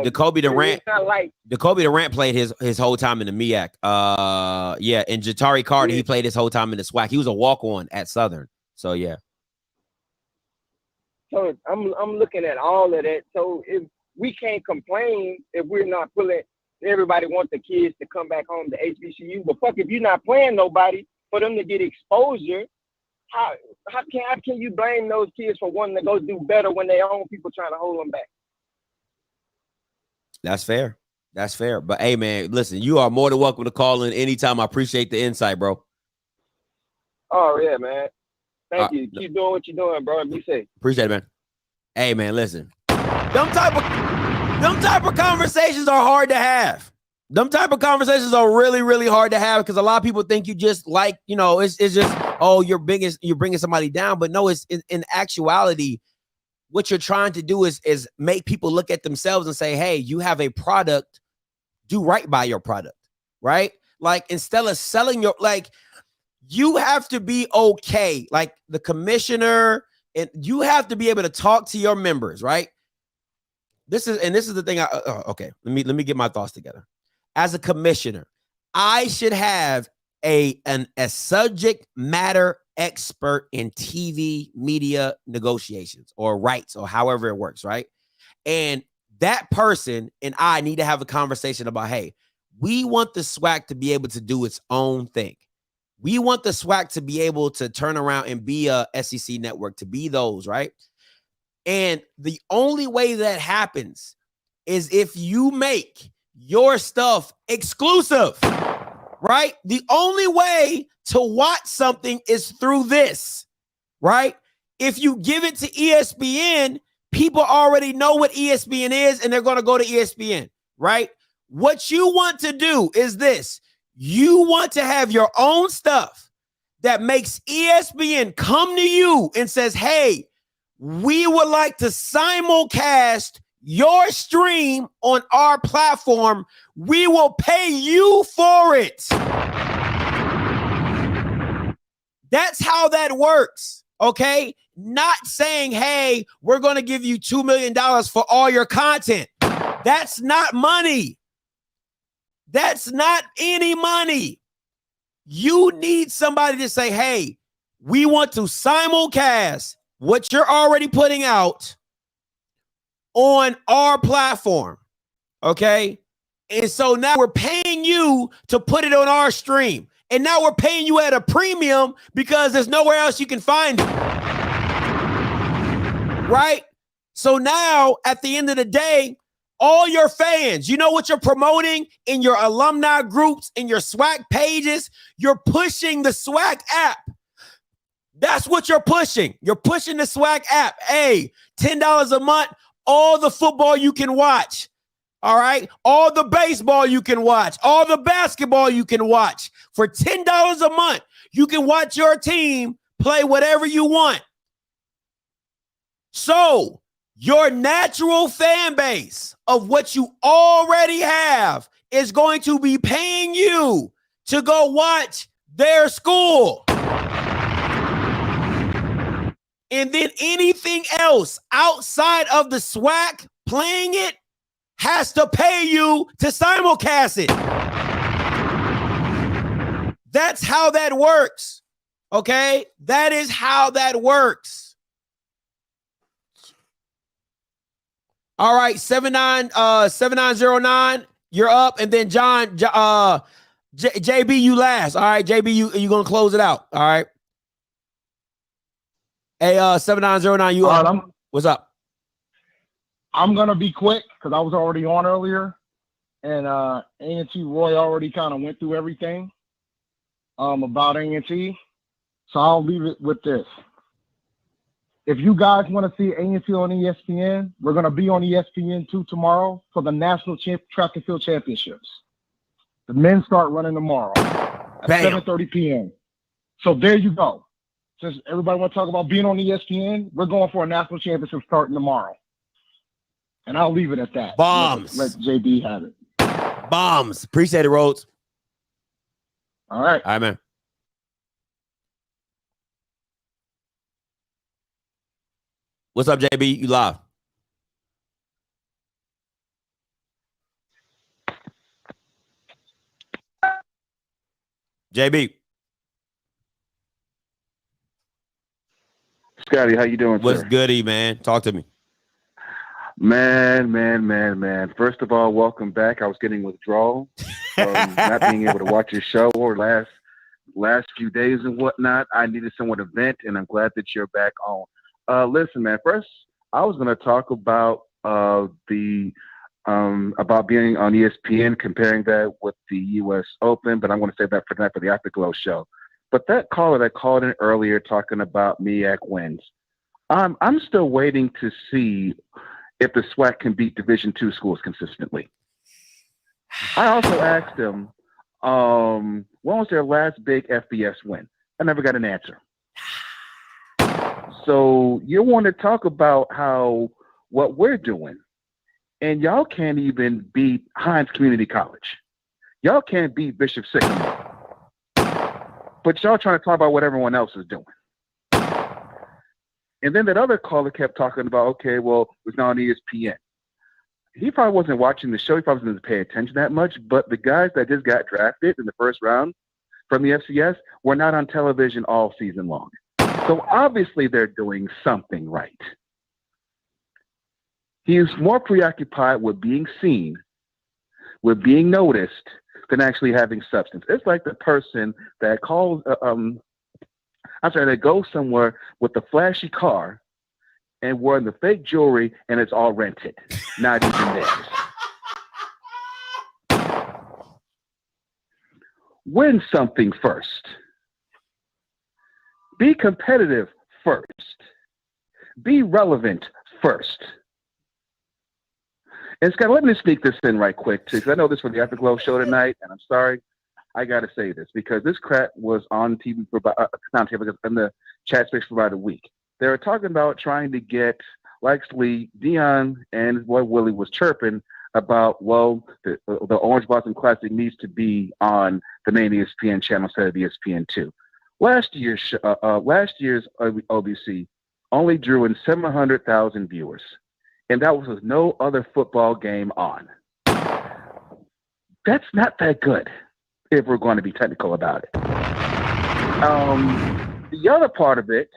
Jacoby Durant played his whole time in the MEAC. Yeah, and Jatari Carter, he played his whole time in the SWAC. He was a walk-on at Southern. So yeah. So I'm looking at all of that. So if we can't complain if we're not pulling, everybody wants the kids to come back home to HBCU. But fuck, if you're not playing nobody for them to get exposure, how can you blame those kids for wanting to go do better when their own people trying to hold them back? That's fair. That's fair. But hey, man, listen, you are more than welcome to call in anytime. I appreciate the insight, bro. Oh, yeah, man. Thank you. Keep doing what you're doing, bro. Be safe. Appreciate it, man. Hey, man, listen. Them type of conversations are hard to have. Them type of conversations are really, really hard to have, because a lot of people think you just like, you know, it's just, oh, you're bringing somebody down. But no, it's in actuality, what you're trying to do is make people look at themselves and say, hey, you have a product, do right by your product, right? Like, instead of selling you have to be okay. Like the commissioner, and you have to be able to talk to your members, right? This is the thing. Okay, let me get my thoughts together. As a commissioner, I should have a subject matter expert in TV media negotiations or rights or however it works, right? And that person and I need to have a conversation about, hey, We want the SWAC to be able to do its own thing. We want the SWAC to be able to turn around and be a SEC network, to be those, right? And the only way that happens is if you make your stuff exclusive, right? The only way to watch something is through this, right? If you give it to ESPN, people already know what ESPN is and they're going to go to ESPN, right? What you want to do is this. You want to have your own stuff that makes ESPN come to you and says, hey, we would like to simulcast your stream on our platform. We will pay you for it. That's how that works, okay? Not saying, hey, we're going to give you $2 million for all your content. That's not money. That's not any money. You need somebody to say, hey, we want to simulcast what you're already putting out on our platform, okay? And so now we're paying you to put it on our stream. And now we're paying you at a premium because there's nowhere else you can find it, right? So now at the end of the day, all your fans, you know what you're promoting in your alumni groups, in your SWAC pages? You're pushing the SWAC app. That's what you're pushing. You're pushing the SWAC app. Hey, $10 a month, all the football you can watch. All right? All the baseball you can watch. All the basketball you can watch. For $10 a month, you can watch your team play whatever you want. So, your natural fan base of what you already have is going to be paying you to go watch their school. And then anything else outside of the SWAC playing it has to pay you to simulcast it. That's how that works. Okay? That is how that works. All right, 7909, you're up, and then John, JB, you last. All right, JB, you gonna close it out. All right. Hey, 7909, you up? Right, What's up? I'm gonna be quick because I was already on earlier, and A&T Roy already kind of went through everything about A&T, so I'll leave it with this. If you guys want to see A&T on ESPN, we're going to be on ESPN2 tomorrow for the National Track and Field Championships. The men start running tomorrow at 7:30 p.m. So there you go. Since everybody want to talk about being on ESPN, we're going for a national championship starting tomorrow. And I'll leave it at that. Bombs. Let JB have it. Bombs. Appreciate it, Rhodes. All right. All right, man. What's up, JB? You live. JB. Scotty, how you doing, What's sir? goody, man? Talk to me. Man. First of all, welcome back. I was getting withdrawal from not being able to watch your show or last few days and whatnot. I needed someone to vent, and I'm glad that you're back on. Listen, man. First, I was going to talk about about being on ESPN, comparing that with the U.S. Open, but I'm going to save that for the Afterglow show. But that caller that called in earlier talking about MEAC wins, I'm still waiting to see if the SWAC can beat Division II schools consistently. I also asked him, when was their last big FBS win? I never got an answer. So you want to talk about what we're doing, and y'all can't even beat Hines Community College. Y'all can't beat Bishop Sycamore. But y'all trying to talk about what everyone else is doing. And then that other caller kept talking about, okay, well, it's now on ESPN. He probably wasn't watching the show. He probably didn't pay attention that much. But the guys that just got drafted in the first round from the FCS were not on television all season long. So obviously they're doing something right. He is more preoccupied with being seen, with being noticed, than actually having substance. It's like the person that calls, that goes somewhere with a flashy car and wearing the fake jewelry and it's all rented, not even theirs. Win something first. Be competitive first. Be relevant first. And Scott, let me sneak this in right quick too, because I know this for the Afterglow show tonight, and I'm sorry, I got to say this because this crap was on TV for about in the chat space for about a week. They were talking about trying to get, likely Deion and his boy Willie was chirping about, well, the Orange Boston Classic needs to be on the main ESPN channel instead of ESPN2. Last year's OBC only drew in 700,000 viewers, and that was with no other football game on. That's not that good, if we're going to be technical about it. The other part of it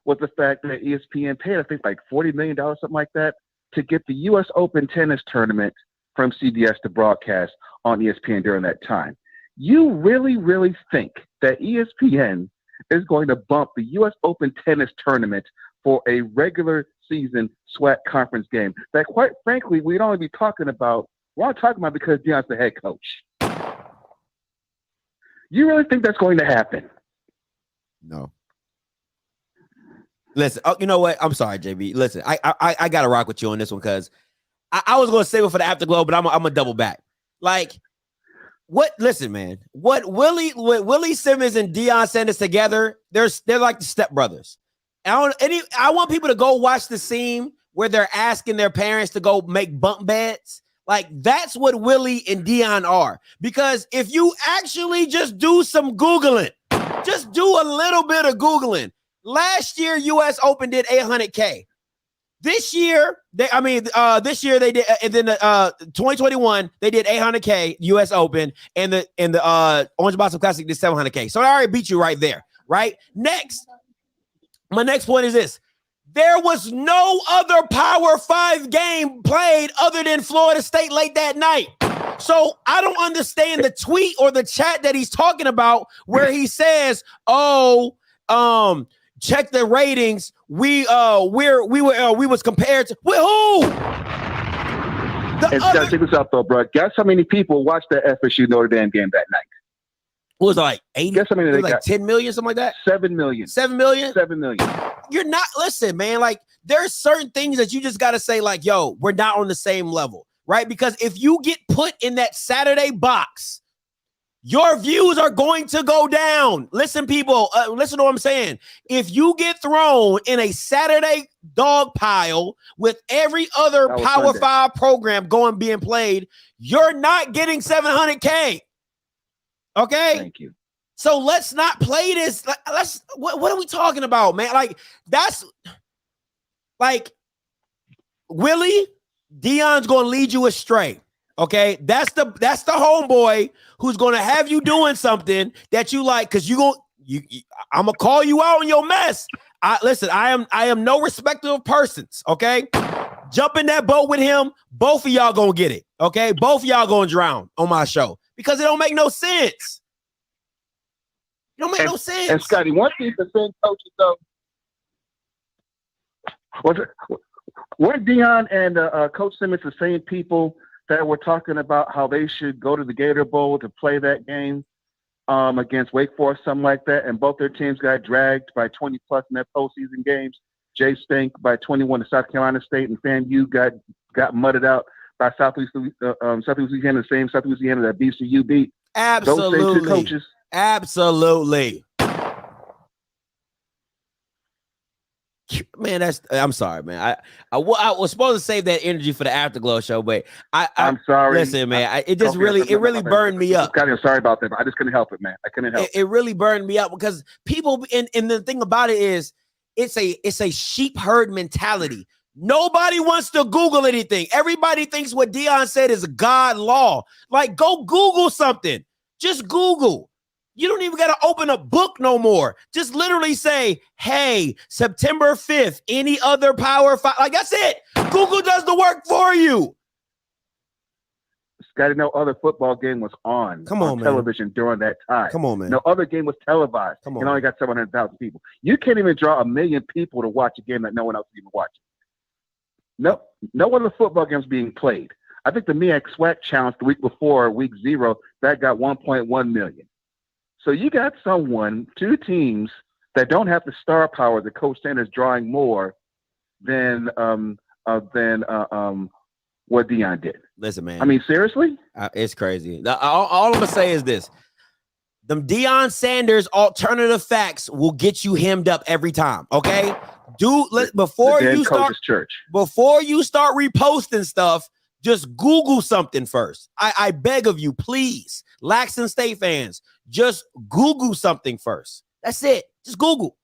was the fact that ESPN paid, I think, like $40 million, something like that, to get the U.S. Open tennis tournament from CBS to broadcast on ESPN during that time. You really, really think that ESPN is going to bump the U.S. Open tennis tournament for a regular season SWAC conference game that, quite frankly, we'd only be talking about, we're not talking about because Deion's the head coach. You really think that's going to happen? No. Listen, you know what? I'm sorry, JB. Listen, I gotta rock with you on this one because I was gonna save it for the Afterglow, but I'm gonna double back. Like, what? Listen, man. What Willie Simmons and Deion Sanders together? They're like the stepbrothers. I want people to go watch the scene where they're asking their parents to go make bunk beds. Like, that's what Willie and Deion are. Because if you actually just do some Googling, just do a little bit of Googling. Last year, U.S. Open did 800K. This year, they did, and then 2021, they did 800K U.S. Open, and the Orange Blossom Classic did 700K. So I already beat you right there, right? Next, my next point is this. There was no other Power 5 game played other than Florida State late that night. So I don't understand the tweet or the chat that he's talking about where he says, check the ratings. We was compared to with who? Check this out though, bro. Guess how many people watched the FSU Notre Dame game that night? What was it, like 80? Guess how many they like got? 10 million, something like that? 7 million. 7 million? 7 million. You're not, listen, man, like there's certain things that you just got to say like, yo, we're not on the same level, right? Because if you get put in that Saturday box, your views are going to go down. Listen, people, listen to what I'm saying. If you get thrown in a Saturday dog pile with every other Power 5 program being played, you're not getting 700K. Okay? Thank you. So let's not play this. What are we talking about, man? Like, that's like Willie, Deion's going to lead you astray. Okay, that's the homeboy who's gonna have you doing something that you like, because I'm gonna call you out on your mess. Listen, I am no respecter of persons. Okay, jump in that boat with him. Both of y'all gonna get it. Okay, both of y'all gonna drown on my show because it don't make no sense. It don't make no sense. And Scotty, one thing to send coaches though, weren't Deion and Coach Simmons the same people that were talking about how they should go to the Gator Bowl to play that game against Wake Forest, something like that, and both their teams got dragged by 20 plus in their postseason games. Jay Stink by 21 to South Carolina State, and FAMU got mudded out by Southeast Louisiana, the same Southeast Louisiana that BCU beat. Absolutely. Those same two coaches. Absolutely. Man, I'm sorry, man. I was supposed to save that energy for the Afterglow show, but I'm sorry. Listen, man, it really burned me up. I'm sorry about that, but I just couldn't help it, man. I couldn't help it. It really burned me up because people, and the thing about it is, it's a sheep herd mentality. Nobody wants to Google anything. Everybody thinks what Deion said is a God law. Like, go Google something. Just Google. You don't even got to open a book no more. Just literally say, hey, September 5th, any other Power 5. Like, that's it. Google does the work for you. Scotty, no other football game was on television during that time. Come on, man. No other game was televised. Come on. It only got 700,000 people. You can't even draw 1 million people to watch a game that no one else is even watching. No other football games being played. I think the MEAC SWAC challenge the week before, week 0, that got 1.1 million. So you got two teams that don't have the star power that Coach Sanders drawing more than what Dion did. Listen, man. I mean, seriously? It's crazy. All I'm gonna say is this: them Deion Sanders alternative facts will get you hemmed up every time. Okay, before you start reposting stuff, just Google something first. I beg of you, please, Laxton State fans, just Google something first. That's it. Just Google.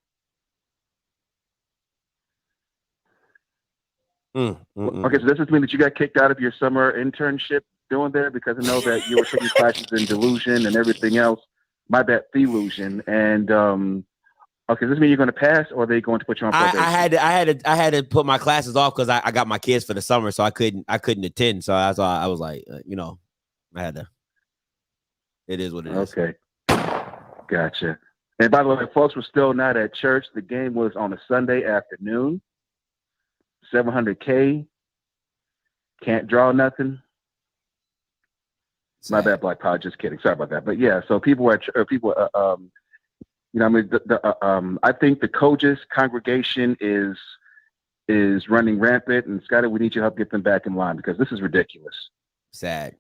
Okay, so does this mean that you got kicked out of your summer internship doing there? Because I know that you were taking classes in delusion and everything else. My bad, delusion. And okay, does this mean you're going to pass, or are they going to put you on probation? I had to put my classes off because I got my kids for the summer, so I couldn't attend. So that's why I was like, I had to. It is what it is. Okay, gotcha. And by the way, folks were still not at church. The game was on a Sunday afternoon. 700K. Can't draw nothing. My bad, Black Pod. Just kidding. Sorry about that. But yeah, so people were I think the coaches congregation is running rampant, and Scotty, we need your help get them back in line because this is ridiculous. Sad.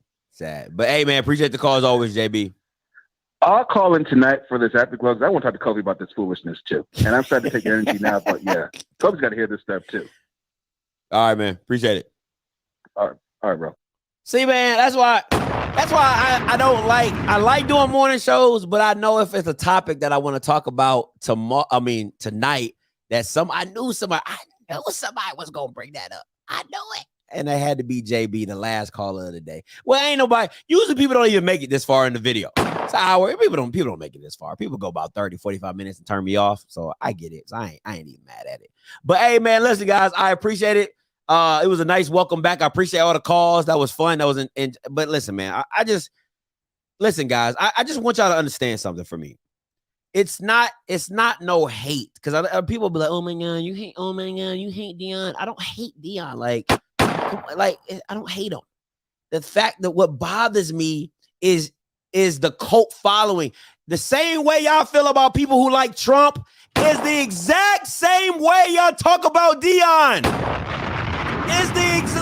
But hey, man, appreciate the call as always, JB. I'll call in tonight for this after gloves. I want to talk to Kobe about this foolishness too. And I'm starting to take energy now, but yeah, Kobe's got to hear this stuff too. All right, man. Appreciate it. All right, bro. See, man, that's why I don't like. I like doing morning shows, but I know if it's a topic that I want to talk about tonight, that I knew somebody was gonna bring that up. I know it. And it had to be JB, the last caller of the day. Well, ain't nobody. Usually people don't even make it this far in the video. It's an hour. People don't make it this far. People go about 30, 45 minutes and turn me off. So I get it. So I ain't even mad at it. But hey, man, listen, guys, I appreciate it. It was a nice welcome back. I appreciate all the calls. That was fun. That was but listen, man, listen, guys, I just want y'all to understand something for me. It's not no hate, because people be like, oh my God, you hate Deion. I don't hate Deion. Like I don't hate him. The fact that what bothers me is the cult following. The same way y'all feel about people who like Trump is the exact same way y'all talk about Deion.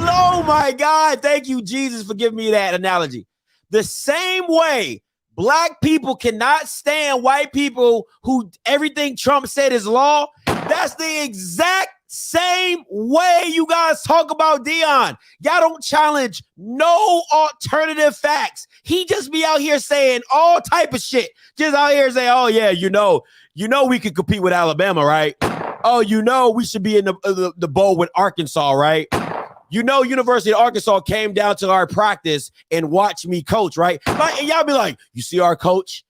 Oh my God. Thank you, Jesus, for giving me that analogy. The same way black people cannot stand white people who everything Trump said is law. That's the exact same way you guys talk about Deion. Y'all don't challenge no alternative facts. He just be out here saying all type of shit. Just out here saying, oh yeah, you know we could compete with Alabama, right? Oh, we should be in the bowl with Arkansas, right? University of Arkansas came down to our practice and watched me coach, right? And y'all be like, you see our coach?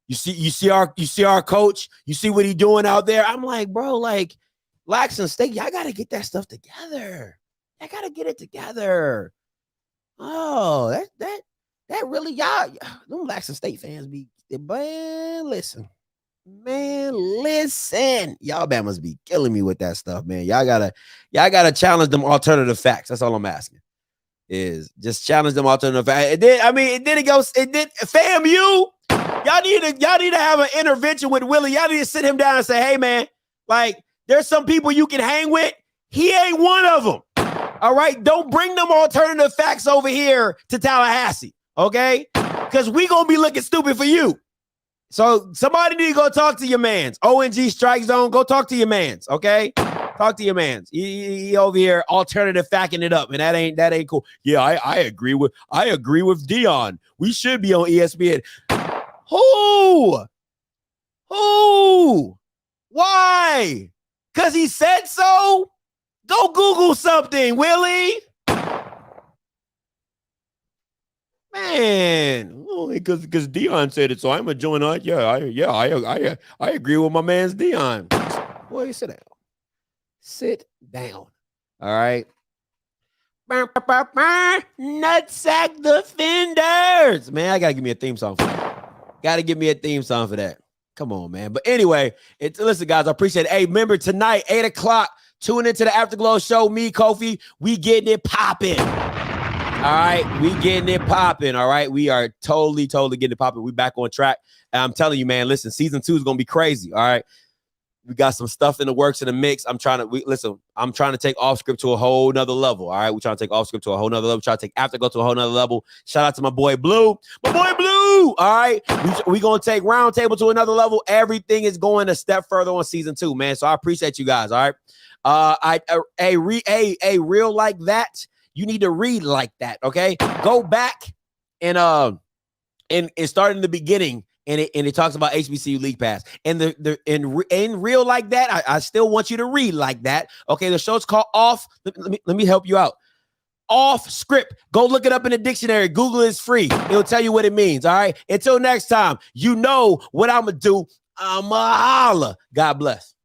You see our coach? You see what he doing out there? I'm like, bro, like, Laxton State, y'all got to get that stuff together. Y'all got to get it together. Oh, that really, y'all, them Laxton State fans be, man, listen. Y'all Bama's be killing me with that stuff, man. Y'all gotta challenge them alternative facts. That's all I'm asking. Is just challenge them alternative facts. FAMU. Y'all need to have an intervention with Willie. Y'all need to sit him down and say, hey, man, like, there's some people you can hang with. He ain't one of them. All right. Don't bring them alternative facts over here to Tallahassee. Okay. Because we gonna be looking stupid for you. So somebody need to go talk to your mans. ONG Strike Zone, go talk to your mans, okay? Talk to your mans. He over here alternative facting it up, and that ain't cool. Yeah, I agree with Deion. We should be on ESPN. Who? Why? Because he said so? Go Google something, Willie. Man, because Deion said it, so I'm a join on. I agree with my man's Deion. Boy, sit down. Sit down. All right. Nutsack Defenders. Man, I gotta give me a theme song for that. Gotta give me a theme song for that. Come on, man. But anyway, listen, guys, I appreciate it. Hey, remember tonight, 8 o'clock, tune into the Afterglow show. Me, Kofi, we getting it popping. All right, we getting it popping. All right, we are totally getting it popping. We back on track. And I'm telling you, man, listen, season 2 is gonna be crazy. All right. We got some stuff in the works in the mix. I'm trying to take off script to a whole nother level. All right. We're trying to take off script to a whole nother level. Trying to take Afterglow to a whole nother level. Shout out to my boy Blue. My boy Blue. All right. We going to take Roundtable to another level. Everything is going a step further on season 2, man. So I appreciate you guys. All right. A reel like that. You need to read like that. Okay. Go back and start in the beginning. And it talks about HBCU League Pass. And in real like that, I still want you to read like that. Okay, the show's called Off. Let me help you out. Off Script. Go look it up in the dictionary. Google is free. It'll tell you what it means. All right. Until next time, you know what I'm gonna do. I'ma holla. God bless.